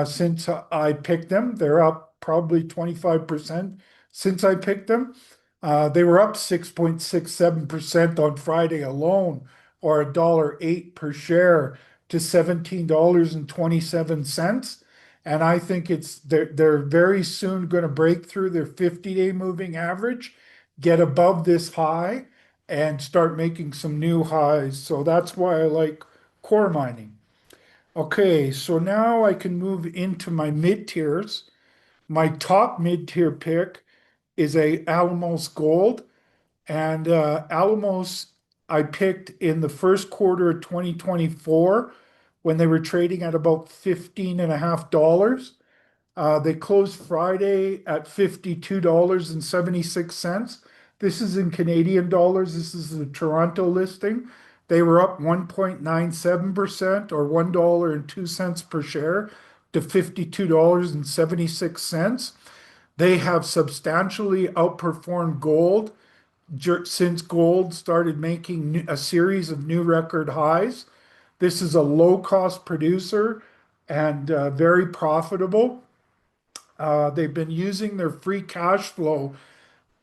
since I picked them. They're up probably 25% since I picked them. They were up 6.67% on Friday alone, or $1.08 per share to $17.27. And I think they're very soon going to break through their 50-day moving average, get above this high, and start making some new highs. So that's why I like core mining. Okay, so now I can move into my mid tiers. My top mid tier pick is a Alamos Gold, and Alamos I picked in the first quarter of 2024 when they were trading at about 15.50. They closed Friday at $52.76. This is in Canadian dollars. This is the Toronto listing. They were up 1.97% or $1.02 per share to $52.76. They have substantially outperformed gold since gold started making a series of new record highs. This is a low cost producer and very profitable. They've been using their free cash flow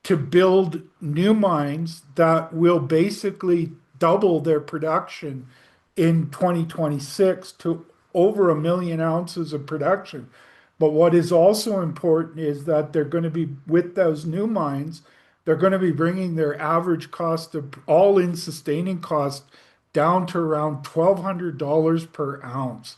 to build new mines that will basically double their production in 2026 to over 1 million ounces of production. But what is also important is that they're going to be, with those new mines, they're going to be bringing their average cost of all-in sustaining cost down to around $1,200 per ounce.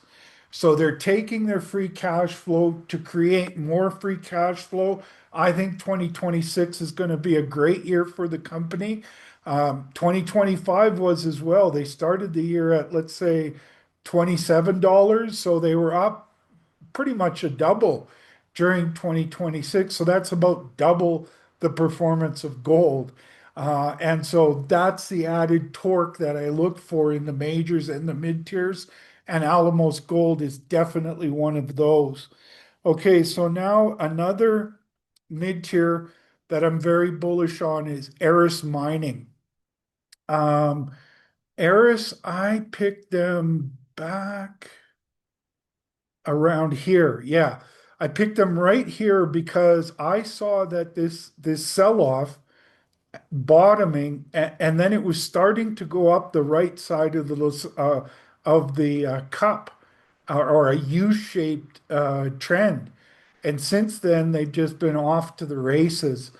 So they're taking their free cash flow to create more free cash flow. I think 2026 is going to be a great year for the company. 2025 was as well. They started the year at, let's say, $27. So they were up pretty much a double during 2026. So that's about double the performance of gold. And so that's the added torque that I look for in the majors and the mid tiers. And Alamos Gold is definitely one of those. Okay, so now another mid tier that I'm very bullish on is Aerys Mining. Um, Aerys, I picked them back around here. Yeah, I picked them right here because I saw that this sell-off bottoming, and then it was starting to go up the right side of the cup, or a U-shaped trend. And since then, they've just been off to the races,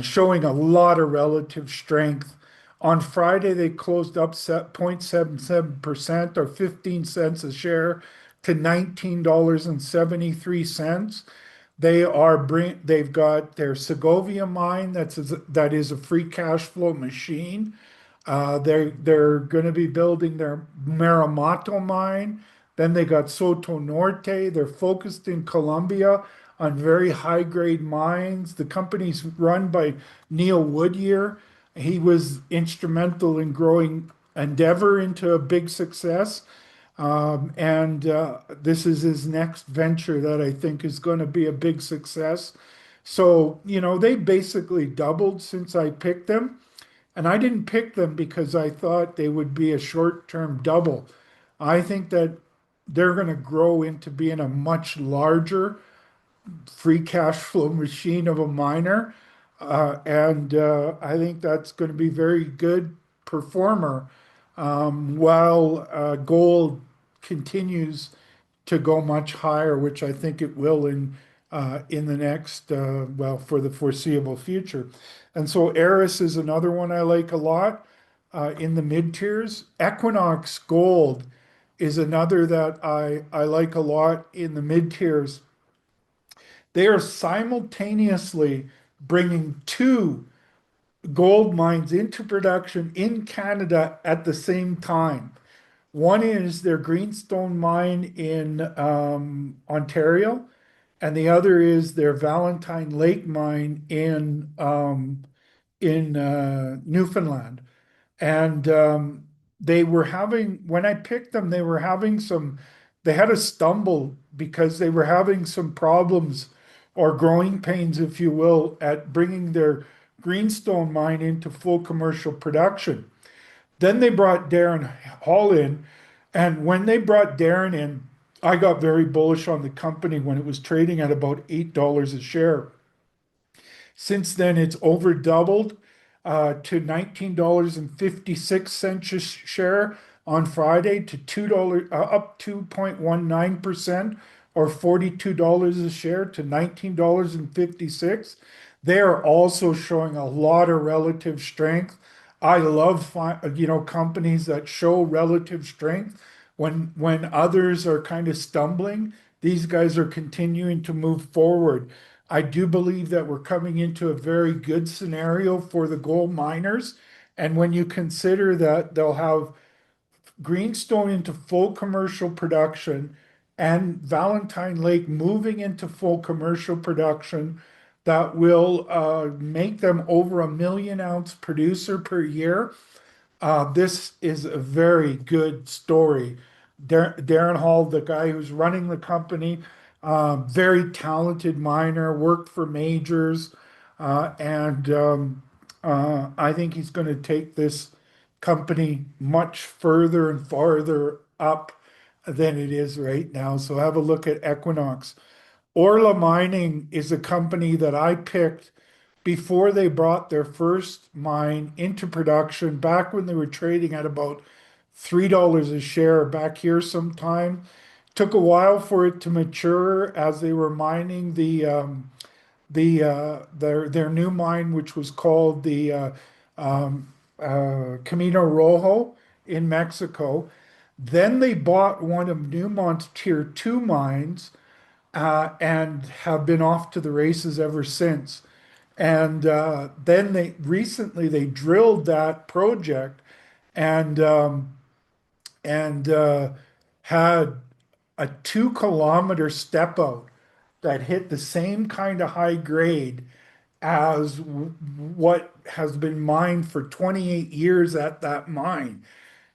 showing a lot of relative strength. On Friday, they closed up 0.77% or 15 cents a share to $19.73. They've got their Segovia mine that is a free cash flow machine. They're going to be building their Maramato mine. Then they got Soto Norte. They're focused in Colombia on very high grade mines. The company's run by Neil Woodyer. He was instrumental in growing Endeavor into a big success. And this is his next venture that I think is going to be a big success. So, they basically doubled since I picked them. And I didn't pick them because I thought they would be a short-term double. I think that they're going to grow into being a much larger free cash flow machine of a miner. And I think that's going to be very good performer while gold continues to go much higher, which I think it will in the next well, for the foreseeable future. And so Aerys is another one I like a lot in the mid tiers. Equinox Gold is another that I like a lot in the mid tiers. They are simultaneously bringing two gold mines into production in Canada at the same time. One is their Greenstone mine in Ontario, and the other is their Valentine Lake mine in Newfoundland. And they were having, when I picked them, they had a stumble because they were having some problems or growing pains, if you will, at bringing their Greenstone mine into full commercial production. Then they brought Darren Hall in. And when they brought Darren in, I got very bullish on the company when it was trading at about $8 a share. Since then, it's over doubled to $19.56 a share on Friday to $2, up 2.19% or $42 a share to $19.56. They are also showing a lot of relative strength. I love companies that show relative strength when others are kind of stumbling. These guys are continuing to move forward. I do believe that we're coming into a very good scenario for the gold miners. And when you consider that they'll have Greenstone into full commercial production and Valentine Lake moving into full commercial production, that will make them over a million ounce producer per year. This is a very good story. Darren Hall, the guy who's running the company, very talented miner, worked for majors, and I think he's going to take this company much further and farther up than it is right now. So have a look at Equinox. Orla Mining is a company that I picked before they brought their first mine into production, back when they were trading at about $3 a share back here sometime. Took a while for it to mature as they were mining their new mine, which was called the Camino Rojo in Mexico. Then they bought one of Newmont's Tier 2 mines and have been off to the races ever since. And then they drilled that project and and had a 2 kilometer step out that hit the same kind of high grade as what has been mined for 28 years at that mine.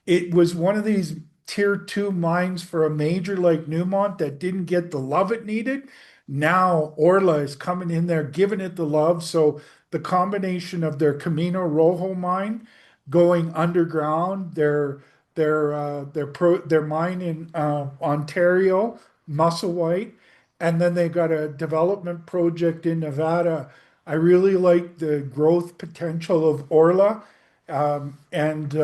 It was one of these tier two mines for a major like Newmont that didn't get the love it needed. Now Orla is coming in there, giving it the love. So the combination of their Camino Rojo mine going underground, their mine in Ontario, Musselwhite, and then they got a development project in Nevada. I really like the growth potential of Orla. And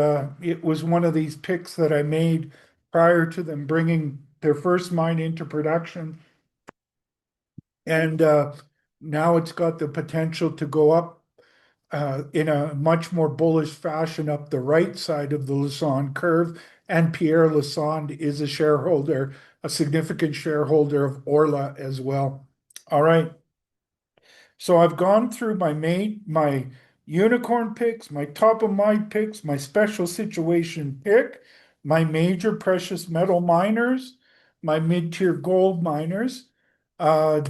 it was one of these picks that I made prior to them bringing their first mine into production. And now it's got the potential to go up in a much more bullish fashion up the right side of the Lassonde curve. And Pierre Lassonde is a shareholder, a significant shareholder of Orla as well. All right. So I've gone through my unicorn picks, my top of mind picks, my special situation pick, my major precious metal miners, my mid-tier gold miners.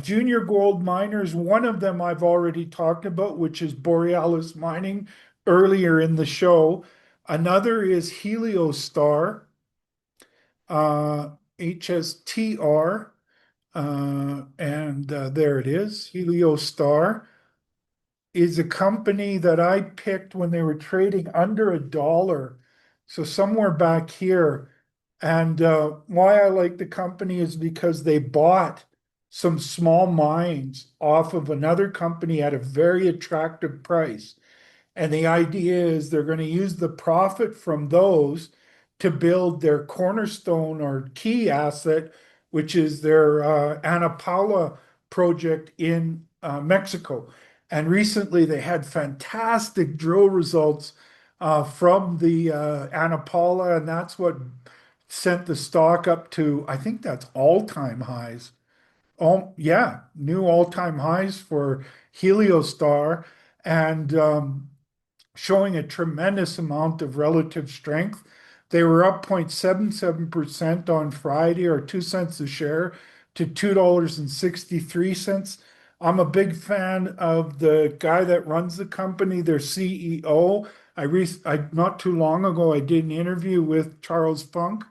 Junior gold miners, one of them I've already talked about, which is Borealis Mining earlier in the show. Another is Heliostar. uh, HSTR, and there it is. Heliostar is a company that I picked when they were trading under $1. So somewhere back here. And why I like the company is because they bought some small mines off of another company at a very attractive price. And the idea is they're going to use the profit from those to build their cornerstone or key asset, which is their Ana Paula project in Mexico. And recently they had fantastic drill results from the Ana Paula, and that's what sent the stock up to, I think that's all-time highs. Oh, yeah, new all-time highs for Heliostar. And showing a tremendous amount of relative strength. They were up 0.77% on Friday, or 2 cents a share, to $2.63. I'm a big fan of the guy that runs the company, their CEO. Not too long ago, I did an interview with Charles Funk,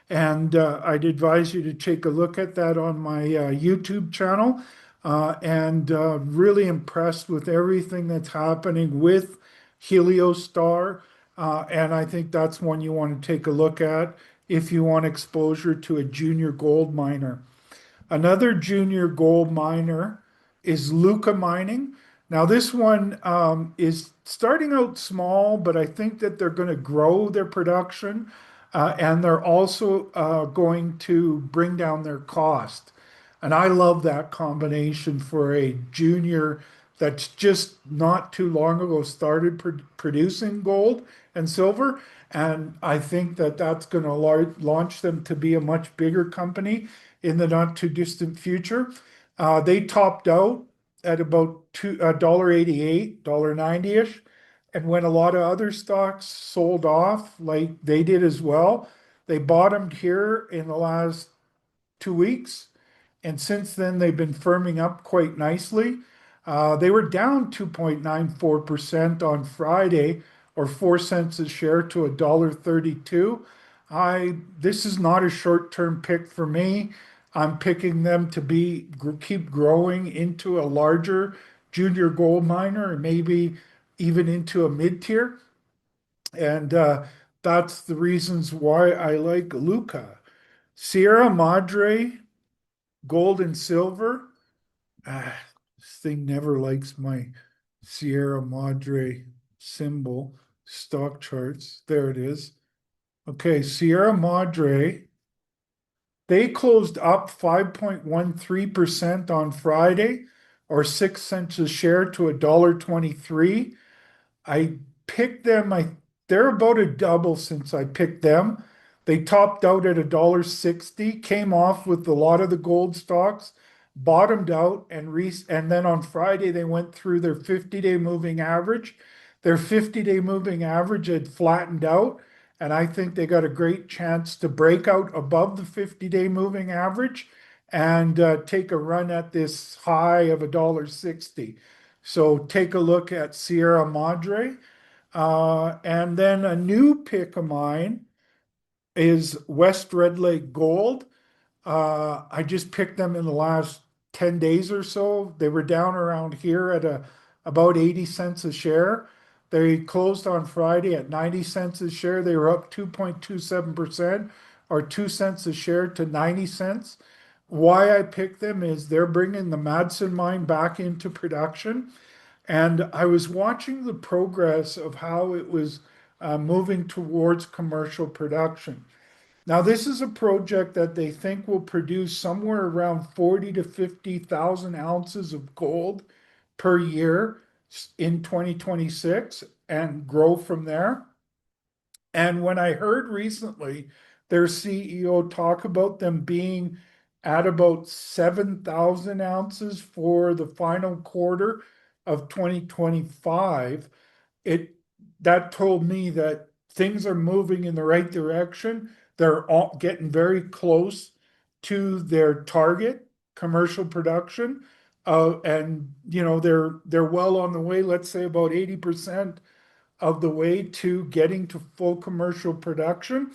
and I'd advise you to take a look at that on my YouTube channel. And really impressed with everything that's happening with Heliostar. And I think that's one you want to take a look at if you want exposure to a junior gold miner. Another junior gold miner is Luca Mining. Now, this one is starting out small, but I think that they're going to grow their production, and they're also going to bring down their cost. And I love that combination for a junior that's just not too long ago started producing gold and silver. And I think that that's going to launch them to be a much bigger company in the not too distant future. They topped out at about $1.88, $1.90-ish. And when a lot of other stocks sold off, like they did as well, they bottomed here in the last 2 weeks. And since then, they've been firming up quite nicely. They were down 2.94% on Friday, or 4 cents a share to $1.32. This is not a short-term pick for me. I'm picking them to keep growing into a larger junior gold miner, and maybe even into a mid-tier. And that's the reasons why I like Luca. Sierra Madre gold and silver. This thing never likes my Sierra Madre symbol, stock charts. There it is. Okay, Sierra Madre, they closed up 5.13% on Friday, or 6 cents a share to $1.23. I picked them. They're about a double since I picked them. They topped out at $1.60, came off with a lot of the gold stocks, bottomed out, and then on Friday they went through their 50-day moving average. Their 50-day moving average had flattened out, and I think they got a great chance to break out above the 50-day moving average and take a run at this high of $1.60. So take a look at Sierra Madre. And then a new pick of mine is West Red Lake Gold. I just picked them in the last 10 days or so. They were down around here at about 80 cents a share. They closed on Friday at 90 cents a share. They were up 2.27%, or 2 cents a share to 90 cents. Why I picked them is they're bringing the Madsen mine back into production. And I was watching the progress of how it was moving towards commercial production. Now, this is a project that they think will produce somewhere around 40 to 50,000 ounces of gold per year in 2026 and grow from there. And when I heard recently their CEO talk about them being at about 7,000 ounces for the final quarter of 2025, it that told me that things are moving in the right direction. They're all getting very close to their target commercial production. And they're well on the way, let's say about 80% of the way to getting to full commercial production.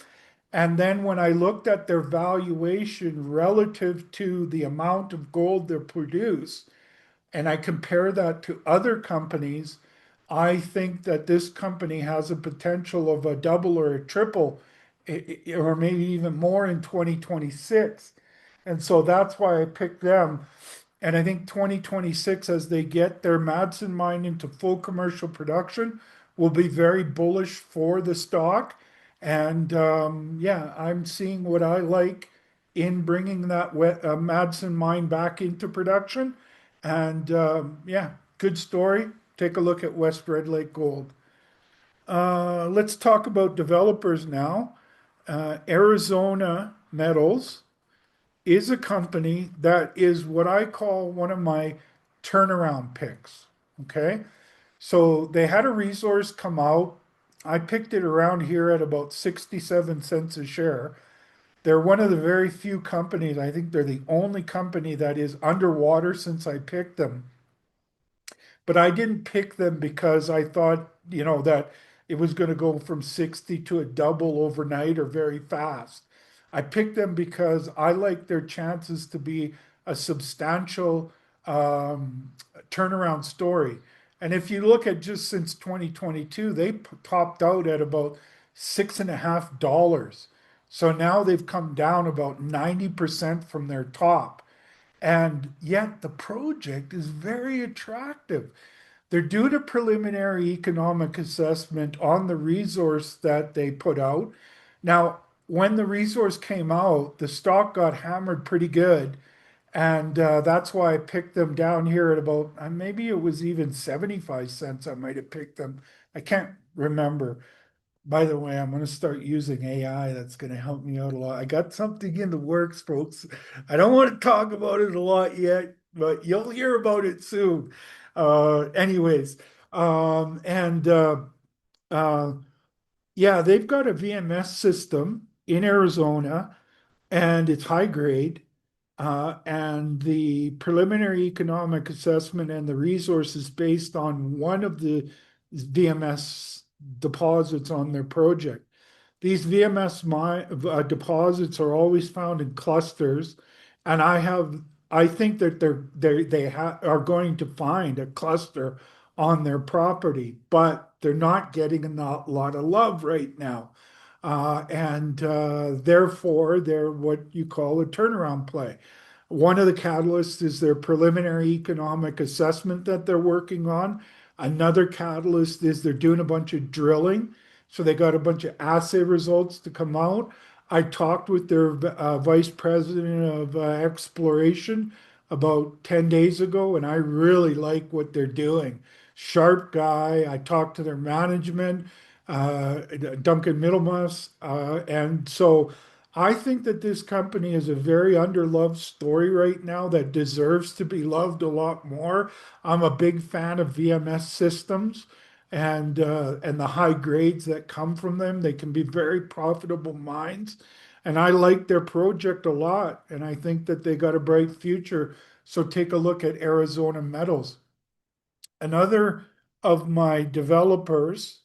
And then when I looked at their valuation relative to the amount of gold they produce, and I compare that to other companies, I think that this company has a potential of a double or a triple, or maybe even more in 2026. And so that's why I picked them. And I think 2026, as they get their Madsen mine into full commercial production, will be very bullish for the stock. And yeah, I'm seeing what I like in bringing that Madsen mine back into production. And yeah, good story. Take a look at West Red Lake Gold. Let's talk about developers now. Arizona Metals is a company that is what I call one of my turnaround picks. Okay. So they had a resource come out. I picked it around here at about 67 cents a share. They're one of the very few companies, I think they're the only company that is underwater since I picked them. But I didn't pick them because I thought, that it was going to go from 60 to a double overnight or very fast. I picked them because I like their chances to be a substantial turnaround story. And if you look at just since 2022, they topped out at about $6.50. So now they've come down about 90% from their top. And yet the project is very attractive. They're doing a preliminary economic assessment on the resource that they put out. Now, when the resource came out, the stock got hammered pretty good. And that's why I picked them down here at about, maybe it was even 75 cents. I might have picked them. I can't remember. By the way, I'm going to start using AI. That's going to help me out a lot. I got something in the works, folks. I don't want to talk about it a lot yet, but you'll hear about it soon. Anyways, and uh, yeah, they've got a VMS system in Arizona, and it's high grade. And the preliminary economic assessment and the resources based on one of the VMS deposits on their project. These VMS deposits are always found in clusters, and I think that are going to find a cluster on their property, but they're not getting a lot of love right now. And therefore, they're what you call a turnaround play. One of the catalysts is their preliminary economic assessment that they're working on. Another catalyst is they're doing a bunch of drilling. So they got a bunch of assay results to come out. I talked with their vice president of exploration about 10 days ago, and I really like what they're doing. Sharp guy. I talked to their management, Duncan Middlemas. And so I think that this company is a very underloved story right now that deserves to be loved a lot more. I'm a big fan of VMS systems and the high grades that come from them. They can be very profitable mines. And I like their project a lot. And I think that they got a bright future. So take a look at Arizona Metals. Another of my developers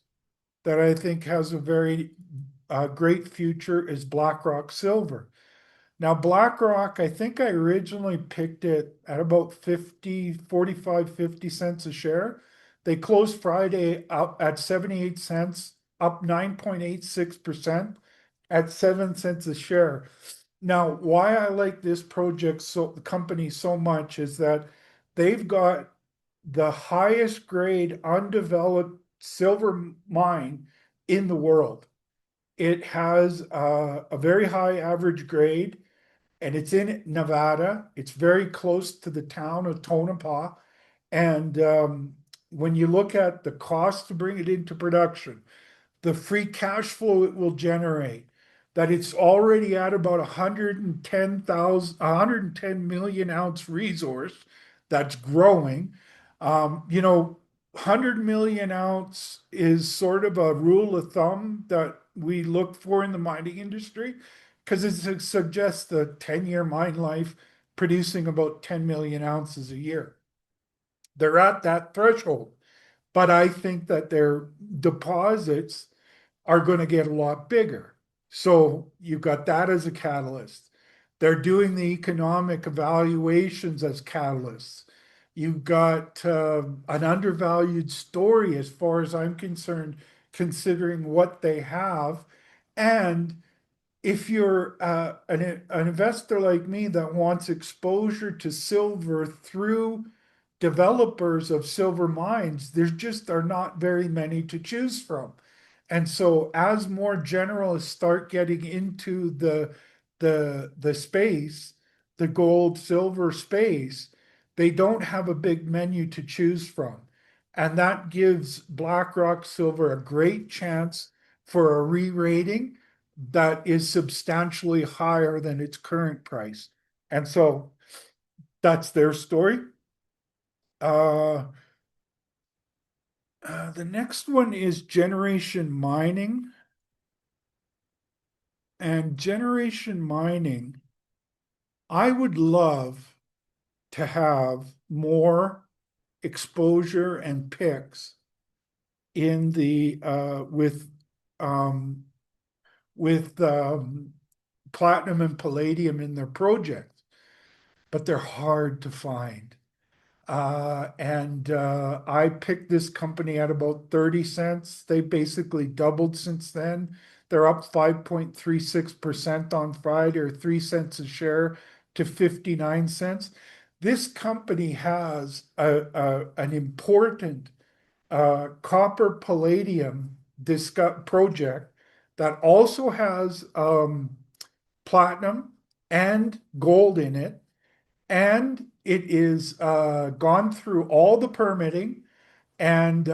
that I think has a very great future is BlackRock Silver. Now, BlackRock, I think I originally picked it at about 50 a share. They closed Friday up at 78 cents, up 9.86% at 7 cents a share. Now, why I like this project the company so much is that they've got the highest grade undeveloped silver mine in the world. It has a very high average grade, and it's in Nevada. It's very close to the town of Tonopah. And when you look at the cost to bring it into production, the free cash flow it will generate, that it's already at about 110 million ounce resource that's growing. 100 million ounce is sort of a rule of thumb that we look for in the mining industry because it suggests a 10-year mine life producing about 10 million ounces a year. They're at that threshold, but I think that their deposits are going to get a lot bigger. So you got that as a catalyst. They're doing the economic evaluations as catalysts. You've got an undervalued story as far as I'm concerned, considering what they have. And if you're an investor like me that wants exposure to silver through developers of silver mines, there just are not very many to choose from. And so as more generalists start getting into the space, the gold, silver space, they don't have a big menu to choose from. And that gives BlackRock Silver a great chance for a re-rating that is substantially higher than its current price. And so that's their story. Uh, the next one is Generation Mining. And Generation Mining, I would love to have more exposure and picks in the um, with platinum and palladium in their projects, but they're hard to find. And I picked this company at about 30 cents. They basically doubled since then. They're up 5.36% on Friday, or 3 cents a share to 59 cents. This company has an important copper palladium project that also has platinum and gold in it, and it is gone through all the permitting, and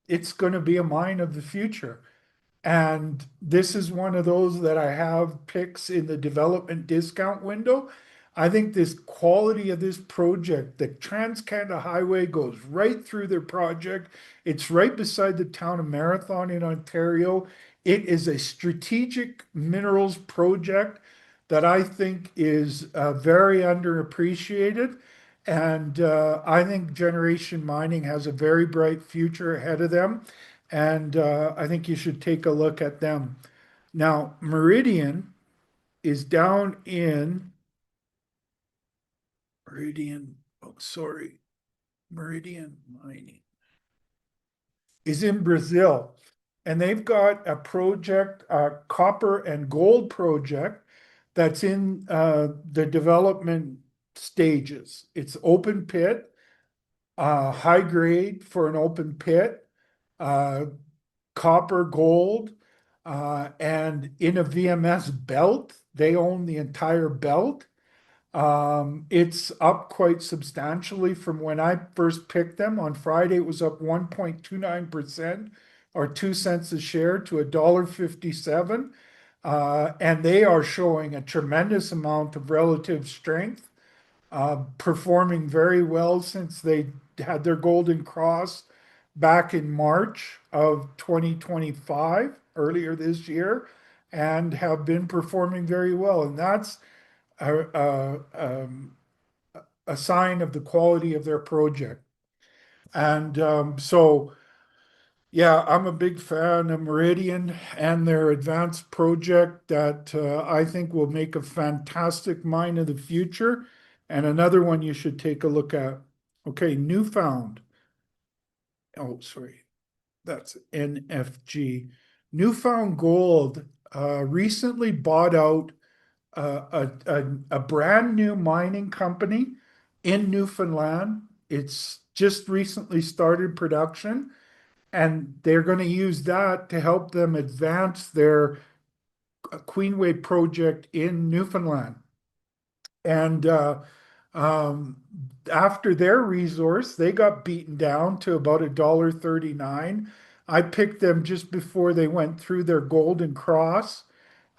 it's going to be a mine of the future. And this is one of those that I have picks in the development discount window. I think this quality of this project, the Trans-Canada Highway goes right through their project. It's right beside the town of Marathon in Ontario. It is a strategic minerals project that I think is very underappreciated. And I think Generation Mining has a very bright future ahead of them. And I think you should take a look at them. Now, Meridian is down in Meridian. Oh, sorry. Meridian Mining is in Brazil. And they've got a project, a copper and gold project that's in the development stages. It's open pit, high grade for an open pit, uh, copper, gold, and in a VMS belt. They own the entire belt. It's up quite substantially from when I first picked them. On Friday, it was up 1.29% or 2 cents a share to $1.57. And they are showing a tremendous amount of relative strength, performing very well since they had their golden cross back in March of 2025, earlier this year, and have been performing very well. And that's a, a sign of the quality of their project. And yeah, I'm a big fan of Meridian and their advanced project that I think will make a fantastic mine of the future. And another one you should take a look at. Okay, Newfound. Oh, sorry, that's NFG. Newfound Gold recently bought out a brand new mining company in Newfoundland. It's just recently started production, and they're going to use that to help them advance their Queenway project in Newfoundland. And um, after their resource, they got beaten down to about $1.39. I picked them just before they went through their golden cross.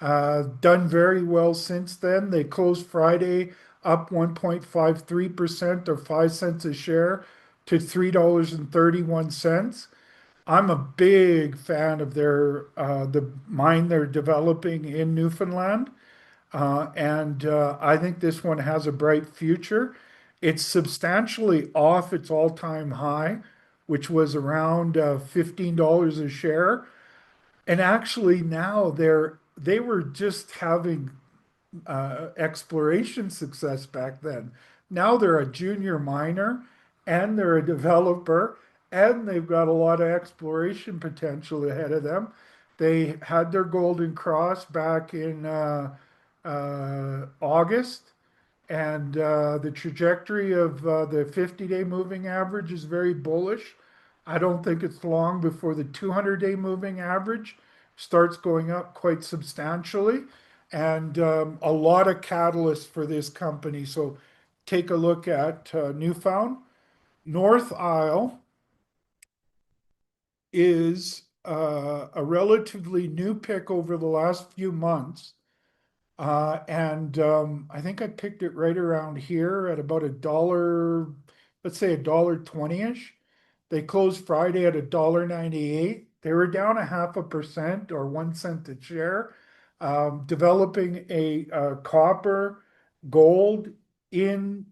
Done very well since then. They closed Friday up 1.53% or 5 cents a share to $3.31. I'm a big fan of the mine they're developing in Newfoundland. And I think this one has a bright future. It's substantially off its all-time high, which was around $15 a share. And actually now they were just having exploration success back then. Now they're a junior miner and they're a developer and they've got a lot of exploration potential ahead of them. They had their golden cross back in August, and the trajectory of the 50-day moving average is very bullish. I don't think it's long before the 200-day moving average starts going up quite substantially, and a lot of catalysts for this company. So take a look at Newfound. North Isle is a relatively new pick over the last few months. And I think I picked it right around here at about a dollar, let's say $1.20-ish. They closed Friday at $1.98. They were down a 0.5% or 1 cent a share, developing a copper gold in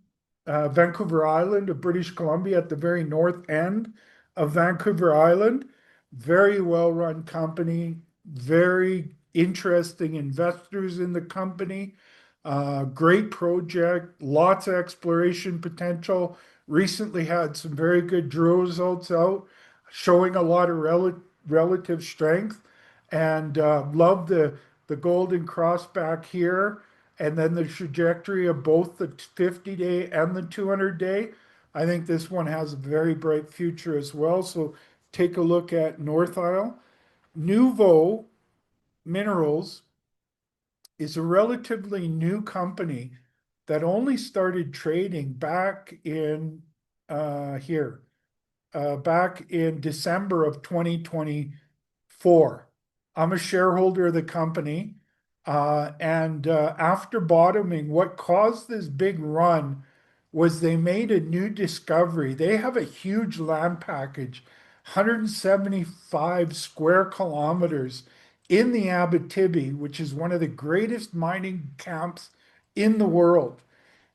Vancouver Island of British Columbia at the very north end of Vancouver Island. Very well run company, very interesting investors in the company. Great project, lots of exploration potential. Recently had some very good drill results out, showing a lot of relative strength. And love the golden cross back here. And then the trajectory of both the 50-day and the 200-day. I think this one has a very bright future as well. So take a look at North Isle. Neuvo Minerals is a relatively new company that only started trading back in here, back in December of 2024. I'm a shareholder of the company. And after bottoming, what caused this big run was they made a new discovery. They have a huge land package, 175 square kilometers in the Abitibi, which is one of the greatest mining camps in the world.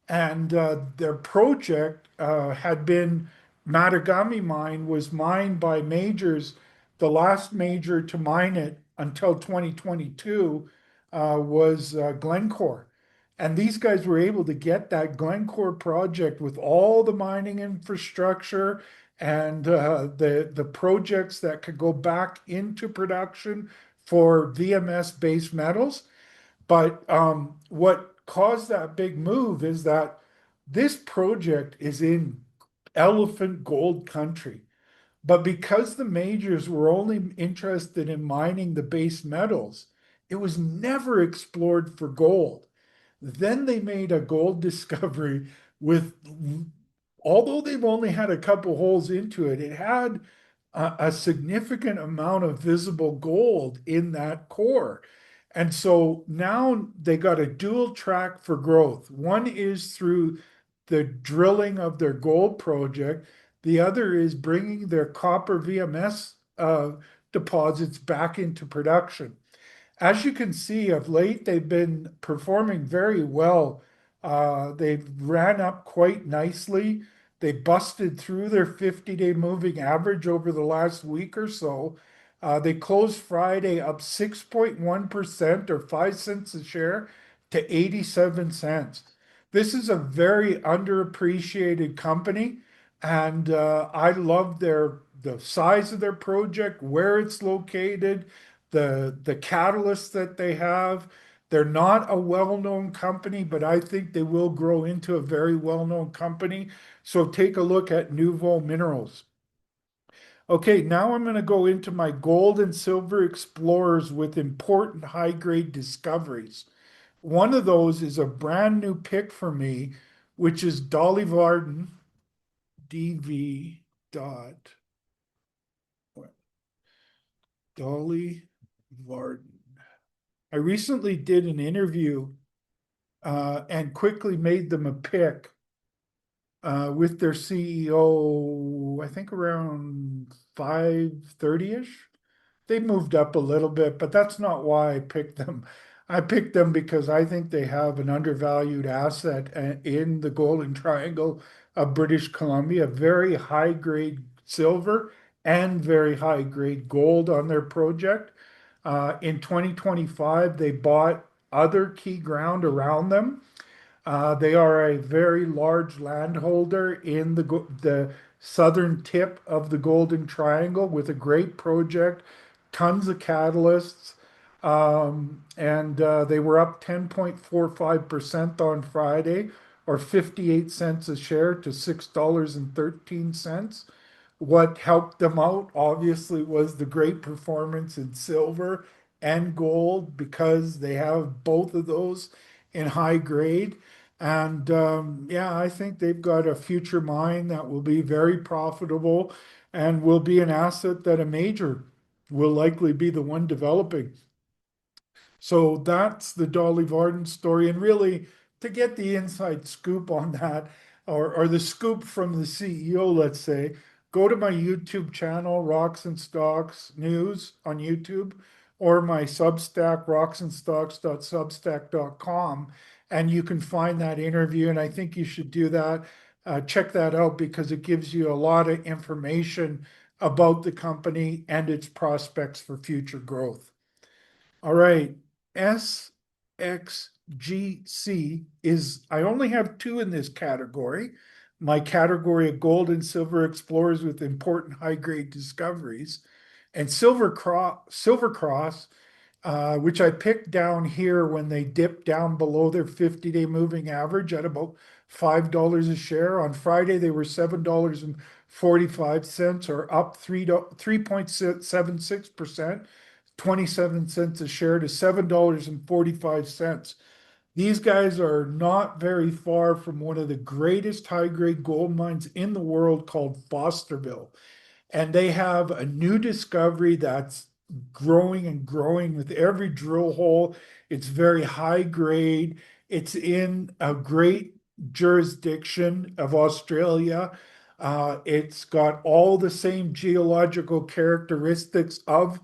And their project had been Matagami mine was mined by majors. The last major to mine it until 2022 was Glencore. And these guys were able to get that Glencore project with all the mining infrastructure and the projects that could go back into production for VMS based metals. But what caused that big move is that this project is in elephant gold country. But because the majors were only interested in mining the base metals, it was never explored for gold. Then they made a gold discovery with, although they've only had a couple holes into it, it had a significant amount of visible gold in that core. And so now they got a dual track for growth. One is through the drilling of their gold project. The other is bringing their copper VMS deposits back into production. As you can see, of late, they've been performing very well. They've ran up quite nicely. They busted through their 50-day moving average over the last week or so. They closed Friday up 6.1% or 5 cents a share to 87 cents. This is a very underappreciated company, and I love the size of their project, where it's located, the catalysts that they have. They're not a well-known company, but I think they will grow into a very well-known company. So take a look at Nouveau Minerals. Okay, now I'm going to go into my gold and silver explorers with important high-grade discoveries. One of those is a brand new pick for me, which is Dolly Varden, DV dot Dolly Varden. I recently did an interview and quickly made them a pick with their CEO, I think around 5:30-ish. They moved up a little bit, but that's not why I picked them. I picked them because I think they have an undervalued asset in the Golden Triangle of British Columbia, very high grade silver and very high grade gold on their project. In 2025, they bought other key ground around them. They are a very large landholder in the southern tip of the Golden Triangle with a great project, tons of catalysts, and they were up 10.45% on Friday, or 58 cents a share to $6.13. What helped them out, obviously, was the great performance in silver and gold because they have both of those in high grade. And yeah, I think they've got a future mine that will be very profitable and will be an asset that a major will likely be the one developing. So that's the Dolly Varden story. And really, to get the inside scoop on that, or the scoop from the CEO, let's say, go to my YouTube channel, Rocks and Stocks News on YouTube, or my Substack, rocksandstocks.substack.com, and you can find that interview. And I think you should do that. Check that out because it gives you a lot of information about the company and its prospects for future growth. All right. SXGC is, I only have two in this category. My category of gold and silver explorers with important high grade discoveries, and Silver Cross, which I picked down here when they dipped down below their 50-day moving average at about $5 a share. On Friday, they were $7.45, or up 3.76%, 27 cents a share to $7.45. These guys are not very far from one of the greatest high grade gold mines in the world called Fosterville. And they have a new discovery that's growing and growing with every drill hole. It's very high grade. It's in a great jurisdiction of Australia. It's got all the same geological characteristics of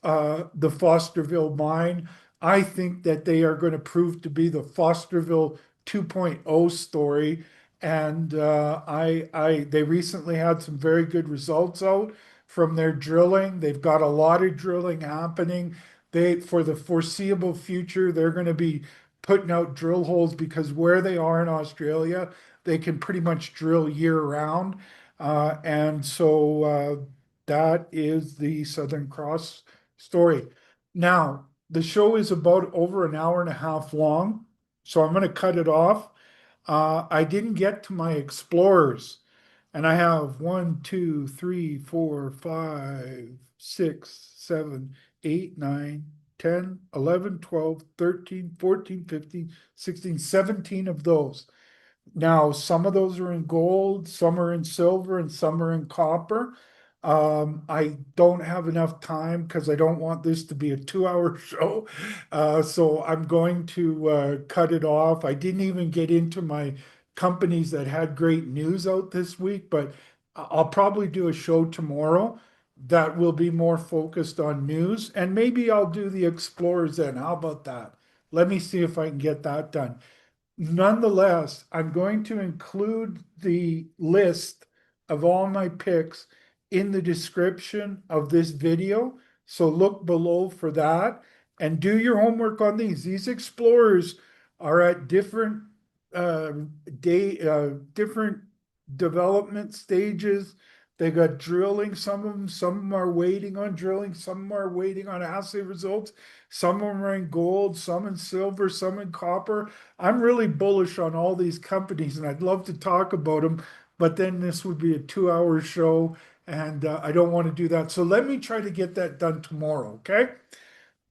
the Fosterville mine. I think that they are going to prove to be the Fosterville 2.0 story. And they recently had some very good results out from their drilling. They've got a lot of drilling happening. For the foreseeable future, they're going to be putting out drill holes because where they are in Australia, they can pretty much drill year round. And so that is the Southern Cross story. Now, the show is about over an hour and a half long, so I'm going to cut it off. I didn't get to my explorers, and I have 1, 2, 3, 4, 5, 6, 7, 8, 9, 10, 11, 12, 13, 14, 15, 16, 17 of those. Now, some of those are in gold, some are in silver, and some are in copper. I don't have enough time because I don't want this to be a 2 hour show. So I'm going to cut it off. I didn't even get into my companies that had great news out this week, but I'll probably do a show tomorrow that will be more focused on news. And maybe I'll do the explorers then. How about that? Let me see if I can get that done. Nonetheless, I'm going to include the list of all my picks in the description of this video. So look below for that and do your homework on these. These explorers are at different uh, different development stages. They got drilling, some of them are waiting on drilling, some of them are waiting on assay results, some of them are in gold, some in silver, some in copper. I'm really bullish on all these companies and I'd love to talk about them, but then this would be a 2 hour show and I don't want to do that. So let me try to get that done tomorrow, okay?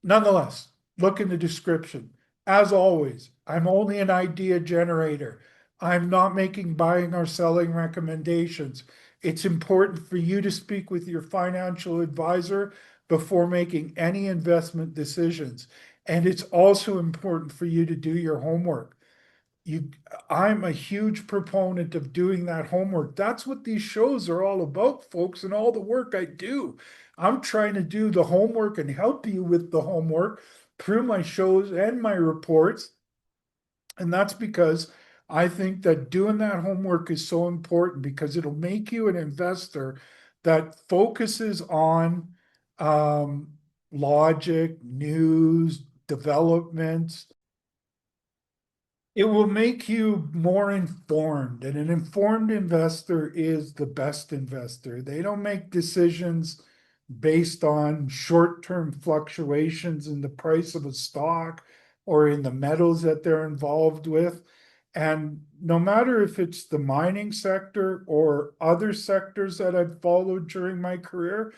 Nonetheless, look in the description. As always, I'm only an idea generator. I'm not making buying or selling recommendations. It's important for you to speak with your financial advisor before making any investment decisions. And it's also important for you to do your homework. You, I'm a huge proponent of doing that homework. That's what these shows are all about, folks, and all the work I do. I'm trying to do the homework and help you with the homework through my shows and my reports. And that's because I think that doing that homework is so important because it'll make you an investor that focuses on um, logic, news, developments. It will make you more informed, and an informed investor is the best investor. They don't make decisions based on short-term fluctuations in the price of a stock or in the metals that they're involved with. And no matter if it's the mining sector or other sectors that I've followed during my career,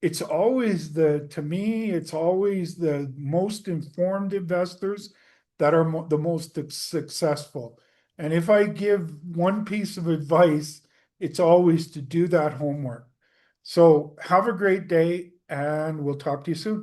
it's always to me, it's always the most informed investors that are the most successful. And if I give one piece of advice, it's always to do that homework. So have a great day, and we'll talk to you soon.